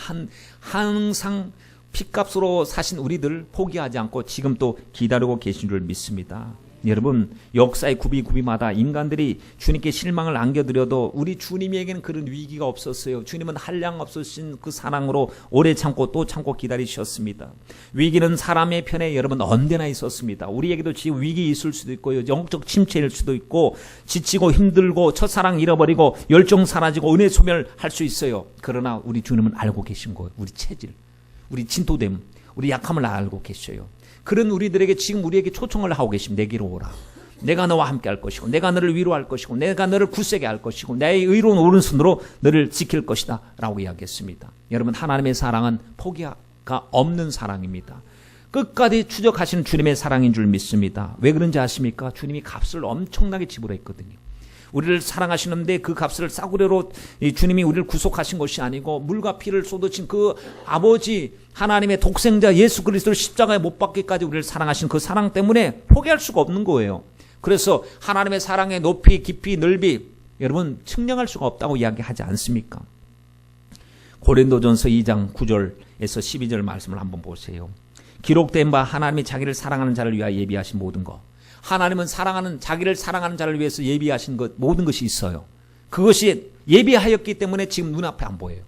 항상 핏값으로 사신 우리들 포기하지 않고 지금 또 기다리고 계신 줄 믿습니다. 여러분 역사의 구비마다 인간들이 주님께 실망을 안겨드려도 우리 주님에게는 그런 위기가 없었어요. 주님은 한량 없으신 그 사랑으로 오래 참고 또 참고 기다리셨습니다. 위기는 사람의 편에 여러분 언제나 있었습니다. 우리에게도 지금 위기 있을 수도 있고 영적 침체일 수도 있고 지치고 힘들고 첫사랑 잃어버리고 열정 사라지고 은혜 소멸할 수 있어요. 그러나 우리 주님은 알고 계신 거예요. 우리 체질, 우리 진토됨, 우리 약함을 알고 계셔요. 그런 우리들에게 지금 우리에게 초청을 하고 계십니다. 내게로 오라. 내가 너와 함께 할 것이고 내가 너를 위로할 것이고 내가 너를 굳세게 할 것이고 나의 의로운 오른손으로 너를 지킬 것이다 라고 이야기했습니다. 여러분 하나님의 사랑은 포기가 없는 사랑입니다. 끝까지 추적하시는 주님의 사랑인 줄 믿습니다. 왜 그런지 아십니까? 주님이 값을 엄청나게 지불했거든요. 우리를 사랑하시는데 그 값을 싸구려로 주님이 우리를 구속하신 것이 아니고 물과 피를 쏟으신 그 아버지 하나님의 독생자 예수 그리스도를 십자가에 못 박기까지 우리를 사랑하신 그 사랑 때문에 포기할 수가 없는 거예요. 그래서 하나님의 사랑의 높이 깊이 넓이 여러분 측량할 수가 없다고 이야기하지 않습니까? 고린도전서 2장 9절에서 12절 말씀을 한번 보세요. 기록된 바 하나님이 자기를 사랑하는 자를 위하여 예비하신 모든 것. 하나님은 자기를 사랑하는 자를 위해서 예비하신 것, 모든 것이 있어요. 그것이 예비하였기 때문에 지금 눈앞에 안 보여요.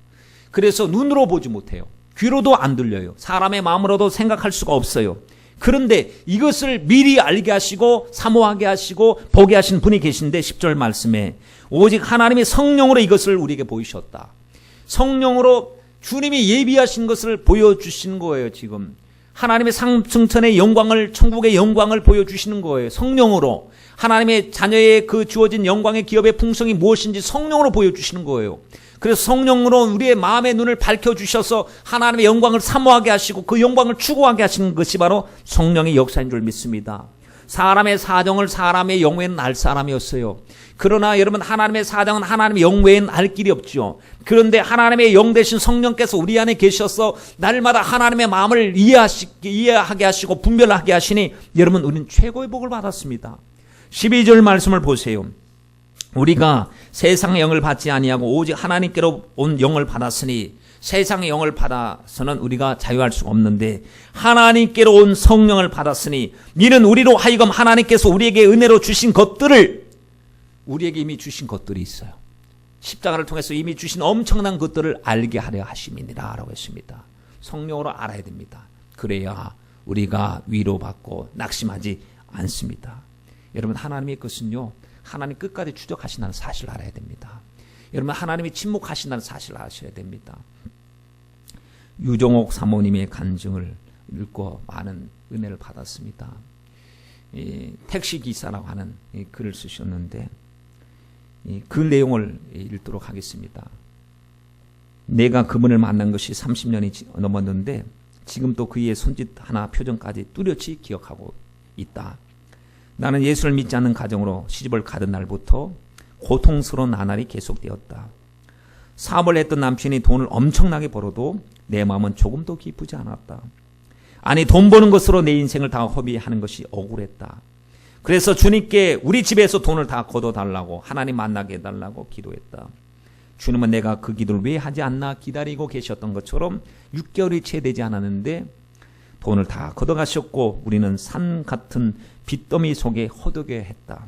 그래서 눈으로 보지 못해요. 귀로도 안 들려요. 사람의 마음으로도 생각할 수가 없어요. 그런데 이것을 미리 알게 하시고 사모하게 하시고 보게 하신 분이 계신데 10절 말씀에 오직 하나님의 성령으로 이것을 우리에게 보이셨다. 성령으로 주님이 예비하신 것을 보여주시는 거예요. 지금 하나님의 상승천의 영광을, 천국의 영광을 보여주시는 거예요. 성령으로 하나님의 자녀의 그 주어진 영광의 기업의 풍성이 무엇인지 성령으로 보여주시는 거예요. 그래서 성령으로 우리의 마음의 눈을 밝혀주셔서 하나님의 영광을 사모하게 하시고 그 영광을 추구하게 하시는 것이 바로 성령의 역사인 줄 믿습니다. 사람의 사정을 사람의 영 외에는 알 사람이었어요. 그러나 여러분, 하나님의 사정은 하나님의 영 외에는 알 길이 없죠. 그런데 하나님의 영 되신 성령께서 우리 안에 계셔서 날마다 하나님의 마음을 이해하게 하시고 분별하게 하시니 여러분, 우리는 최고의 복을 받았습니다. 12절 말씀을 보세요. 우리가 세상의 영을 받지 아니하고 오직 하나님께로 온 영을 받았으니, 세상의 영을 받아서는 우리가 자유할 수가 없는데 하나님께로 온 성령을 받았으니 이는 우리로 하여금 하나님께서 우리에게 은혜로 주신 것들을, 우리에게 이미 주신 것들이 있어요. 십자가를 통해서 이미 주신 엄청난 것들을 알게 하려 하심이니라 라고 했습니다. 성령으로 알아야 됩니다. 그래야 우리가 위로받고 낙심하지 않습니다. 여러분, 하나님의 것은요, 하나님 끝까지 추적하신다는 사실을 알아야 됩니다. 여러분, 하나님이 침묵하신다는 사실을 아셔야 됩니다. 유종옥 사모님의 간증을 읽고 많은 은혜를 받았습니다. 택시기사라고 하는 글을 쓰셨는데 그 내용을 읽도록 하겠습니다. 내가 그분을 만난 것이 30년이 넘었는데 지금도 그의 손짓 하나 표정까지 뚜렷이 기억하고 있다. 나는 예수를 믿지 않는 가정으로 시집을 가던 날부터 고통스러운 나날이 계속되었다. 사업을 했던 남편이 돈을 엄청나게 벌어도 내 마음은 조금도 기쁘지 않았다. 아니, 돈 버는 것으로 내 인생을 다 허비하는 것이 억울했다. 그래서 주님께 우리 집에서 돈을 다 걷어달라고, 하나님 만나게 해달라고 기도했다. 주님은 내가 그 기도를 왜 하지 않나 기다리고 계셨던 것처럼 6개월이 채 되지 않았는데 돈을 다 걷어가셨고 우리는 산 같은 빚더미 속에 허덕여 했다.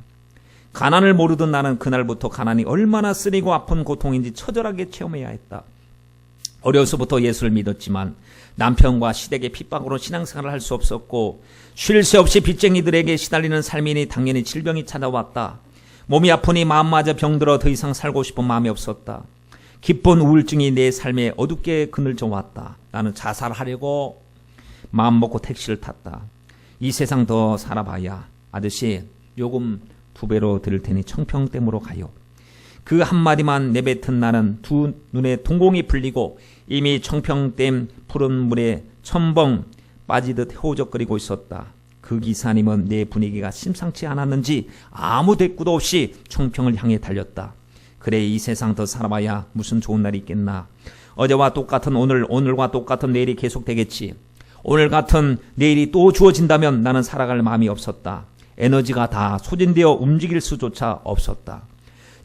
가난을 모르던 나는 그날부터 가난이 얼마나 쓰리고 아픈 고통인지 처절하게 체험해야 했다. 어려서부터 예수를 믿었지만 남편과 시댁의 핍박으로 신앙생활을 할 수 없었고 쉴 새 없이 빚쟁이들에게 시달리는 삶이니 당연히 질병이 찾아왔다. 몸이 아프니 마음마저 병들어 더 이상 살고 싶은 마음이 없었다. 깊은 우울증이 내 삶에 어둡게 그늘져 왔다. 나는 자살하려고 마음먹고 택시를 탔다. 이 세상 더 살아봐야 아저씨 요금 2배로 드릴 테니 청평댐으로 가요. 그 한마디만 내뱉은 나는 두 눈에 동공이 풀리고 이미 청평댐 푸른 물에 첨벙 빠지듯 허우적거리고 있었다. 그 기사님은 내 분위기가 심상치 않았는지 아무 대꾸도 없이 청평을 향해 달렸다. 그래, 이 세상 더 살아봐야 무슨 좋은 날이 있겠나. 어제와 똑같은 오늘, 오늘과 똑같은 내일이 계속되겠지. 오늘 같은 내일이 또 주어진다면 나는 살아갈 마음이 없었다. 에너지가 다 소진되어 움직일 수조차 없었다.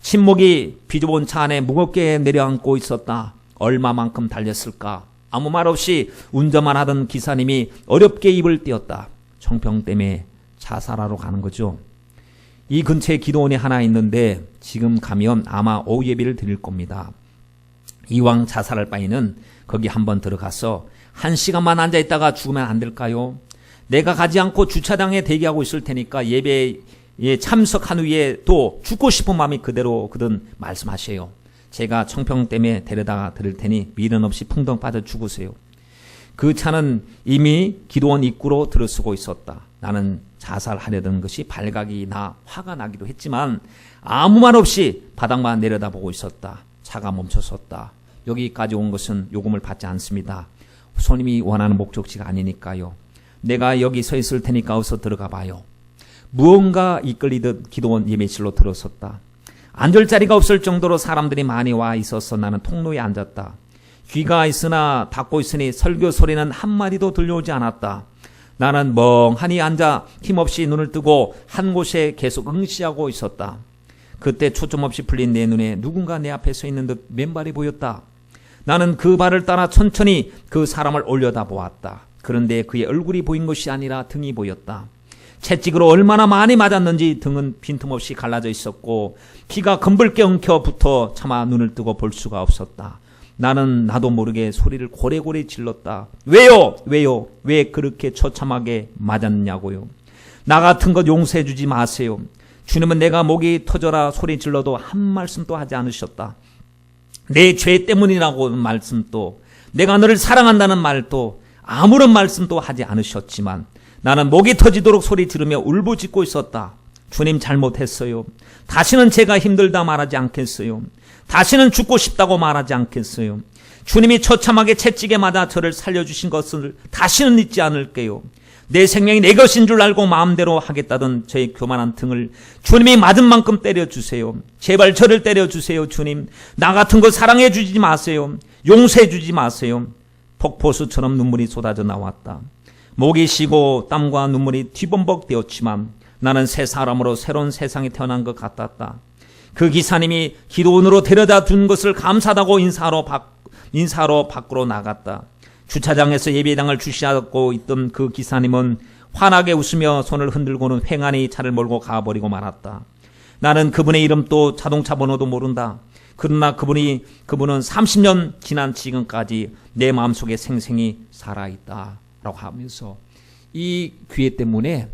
침묵이 비좁은 차 안에 무겁게 내려앉고 있었다. 얼마만큼 달렸을까? 아무 말 없이 운전만 하던 기사님이 어렵게 입을 띄었다. 청평댐에 자살하러 가는 거죠. 이 근처에 기도원이 하나 있는데 지금 가면 아마 오후 예배를 드릴 겁니다. 이왕 자살할 바에는 거기 한번 들어가서 1시간만 앉아있다가 죽으면 안 될까요? 내가 가지 않고 주차장에 대기하고 있을 테니까 예배에 참석한 후에 또 죽고 싶은 마음이 그대로거든 말씀하세요. 제가 청평댐에 데려다 드릴 테니 미련 없이 풍덩 빠져 죽으세요. 그 차는 이미 기도원 입구로 들어서고 있었다. 나는 자살하려던 것이 발각이 나 화가 나기도 했지만 아무 말 없이 바닥만 내려다보고 있었다. 차가 멈춰섰다. 여기까지 온 것은 요금을 받지 않습니다. 손님이 원하는 목적지가 아니니까요. 내가 여기 서 있을 테니까 어서 들어가 봐요. 무언가 이끌리듯 기도원 예배실로 들어섰다. 앉을 자리가 없을 정도로 사람들이 많이 와 있어서 나는 통로에 앉았다. 귀가 있으나 닫고 있으니 설교 소리는 한마디도 들려오지 않았다. 나는 멍하니 앉아 힘없이 눈을 뜨고 한 곳에 계속 응시하고 있었다. 그때 초점 없이 풀린 내 눈에 누군가 내 앞에 서 있는 듯 맨발이 보였다. 나는 그 발을 따라 천천히 그 사람을 올려다 보았다. 그런데 그의 얼굴이 보인 것이 아니라 등이 보였다. 채찍으로 얼마나 많이 맞았는지 등은 빈틈없이 갈라져 있었고 피가 검붉게 엉켜 붙어 차마 눈을 뜨고 볼 수가 없었다. 나는 나도 모르게 소리를 고래고래 질렀다. 왜요? 왜요? 왜 그렇게 처참하게 맞았냐고요. 나 같은 것 용서해 주지 마세요. 주님은 내가 목이 터져라 소리 질러도 한 말씀도 하지 않으셨다. 내 죄 때문이라고 말씀도, 내가 너를 사랑한다는 말도, 아무런 말씀도 하지 않으셨지만 나는 목이 터지도록 소리 지르며 울부짖고 있었다. 주님 잘못했어요. 다시는 제가 힘들다 말하지 않겠어요. 다시는 죽고 싶다고 말하지 않겠어요. 주님이 처참하게 채찍에 맞아 저를 살려주신 것을 다시는 잊지 않을게요. 내 생명이 내 것인 줄 알고 마음대로 하겠다던 저의 교만한 등을 주님이 맞은 만큼 때려주세요. 제발 저를 때려주세요. 주님, 나 같은 거 사랑해 주지 마세요. 용서해 주지 마세요. 폭포수처럼 눈물이 쏟아져 나왔다. 목이 쉬고 땀과 눈물이 뒤범벅 되었지만 나는 새 사람으로 새로운 세상에 태어난 것 같았다. 그 기사님이 기도원으로 데려다 준 것을 감사하다고 인사하러 밖으로 나갔다. 주차장에서 예배당을 주시하고 있던 그 기사님은 환하게 웃으며 손을 흔들고는 횡하니 차를 몰고 가버리고 말았다. 나는 그분의 이름도 자동차 번호도 모른다. 그러나 그분은 30년 지난 지금까지 내 마음속에 생생히 살아있다라고 하면서 이 기회 때문에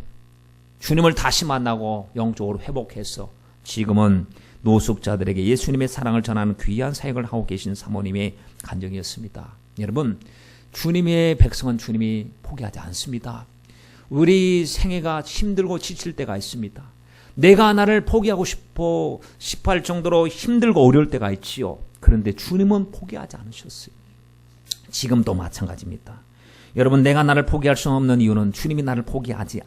주님을 다시 만나고 영적으로 회복해서 지금은 노숙자들에게 예수님의 사랑을 전하는 귀한 사역을 하고 계신 사모님의 간증이었습니다. 여러분, 주님의 백성은 주님이 포기하지 않습니다. 우리 생애가 힘들고 지칠 때가 있습니다. 내가 나를 포기하고 싶어 할 정도로 힘들고 어려울 때가 있지요. 그런데 주님은 포기하지 않으셨어요. 지금도 마찬가지입니다. 여러분, 내가 나를 포기할 수 없는 이유는 주님이 나를 포기하지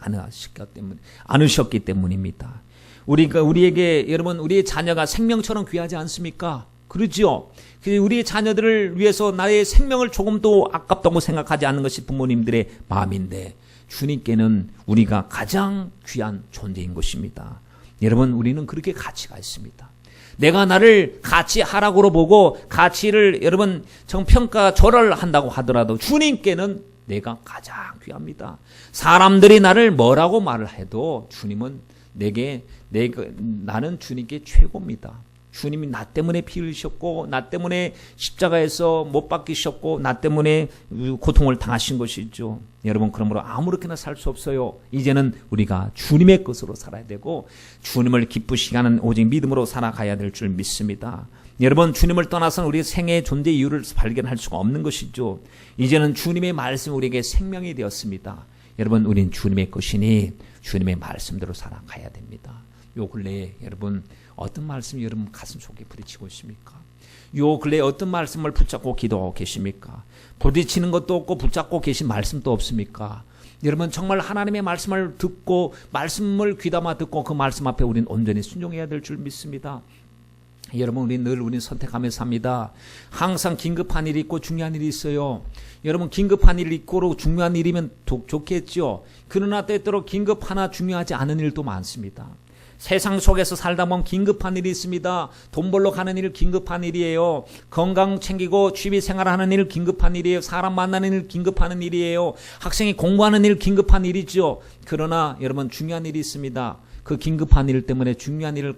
않으셨기 때문입니다. 우리에게 여러분, 우리의 자녀가 생명처럼 귀하지 않습니까? 그러지요. 우리의 자녀들을 위해서 나의 생명을 조금도 아깝다고 생각하지 않는 것이 부모님들의 마음인데 주님께는 우리가 가장 귀한 존재인 것입니다. 여러분, 우리는 그렇게 가치가 있습니다. 내가 나를 가치하락으로 보고 가치를 여러분 정평가절하를 한다고 하더라도 주님께는 내가 가장 귀합니다. 사람들이 나를 뭐라고 말을 해도 주님은 나는 주님께 최고입니다. 주님이 나 때문에 피 흘리셨고 나 때문에 십자가에서 못 박히셨고 나 때문에 고통을 당하신 것이죠. 여러분, 그러므로 아무렇게나 살 수 없어요. 이제는 우리가 주님의 것으로 살아야 되고 주님을 기쁘시게 하는 오직 믿음으로 살아가야 될 줄 믿습니다. 여러분, 주님을 떠나서는 우리의 생애의 존재 이유를 발견할 수가 없는 것이죠. 이제는 주님의 말씀이 우리에게 생명이 되었습니다. 여러분, 우린 주님의 것이니 주님의 말씀대로 살아가야 됩니다. 요 근래에 여러분 어떤 말씀이 여러분 가슴 속에 부딪히고 있습니까? 요 근래에 어떤 말씀을 붙잡고 기도하고 계십니까? 부딪히는 것도 없고 붙잡고 계신 말씀도 없습니까? 여러분, 정말 하나님의 말씀을 듣고 말씀을 귀담아 듣고 그 말씀 앞에 우리는 온전히 순종해야 될 줄 믿습니다. 여러분, 우리는 선택하며 삽니다. 항상 긴급한 일이 있고 중요한 일이 있어요. 여러분, 긴급한 일이 있고 중요한 일이면 좋겠죠. 그러나 때때로 긴급하나 중요하지 않은 일도 많습니다. 세상 속에서 살다 보면 긴급한 일이 있습니다. 돈 벌러 가는 일 긴급한 일이에요. 건강 챙기고 취미 생활하는 일 긴급한 일이에요. 사람 만나는 일 긴급한 일이에요. 학생이 공부하는 일 긴급한 일이죠. 그러나 여러분, 중요한 일이 있습니다. 그 긴급한 일 때문에 중요한 일을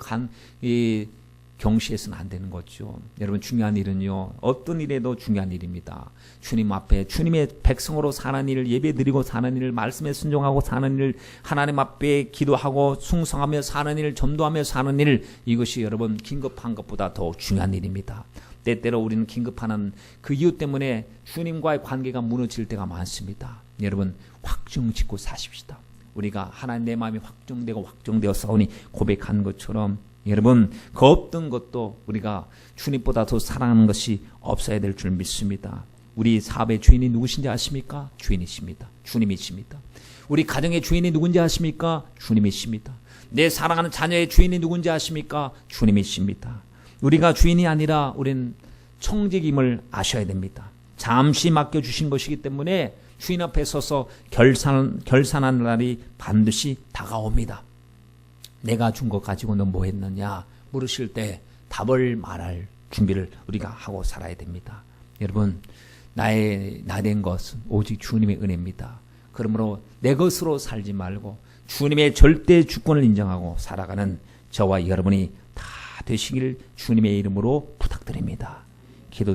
경시해서는 안 되는 거죠. 여러분, 중요한 일은요, 어떤 일에도 중요한 일입니다. 주님 앞에 주님의 백성으로 사는 일, 예배 드리고 사는 일, 말씀에 순종하고 사는 일, 하나님 앞에 기도하고 충성하며 사는 일, 전도하며 사는 일, 이것이 여러분 긴급한 것보다 더 중요한 일입니다. 때때로 우리는 긴급한 그 이유 때문에 주님과의 관계가 무너질 때가 많습니다. 여러분, 확정 짓고 사십시다. 우리가 하나님 내 마음이 확정되어 싸우니 고백한 것처럼 여러분, 그 어떤 것도 우리가 주님보다 더 사랑하는 것이 없어야 될 줄 믿습니다. 우리 사업의 주인이 누구신지 아십니까? 주인이십니다. 주님이십니다. 우리 가정의 주인이 누군지 아십니까? 주님이십니다. 내 사랑하는 자녀의 주인이 누군지 아십니까? 주님이십니다. 우리가 주인이 아니라 우리는 청직임을 아셔야 됩니다. 잠시 맡겨주신 것이기 때문에 주인 앞에 서서 결산하는 날이 반드시 다가옵니다. 내가 준 것 가지고 너 뭐 했느냐 물으실 때 답을 말할 준비를 우리가 하고 살아야 됩니다. 여러분, 나된 것은 오직 주님의 은혜입니다. 그러므로 내 것으로 살지 말고 주님의 절대 주권을 인정하고 살아가는 저와 여러분이 다 되시길 주님의 이름으로 부탁드립니다. 기도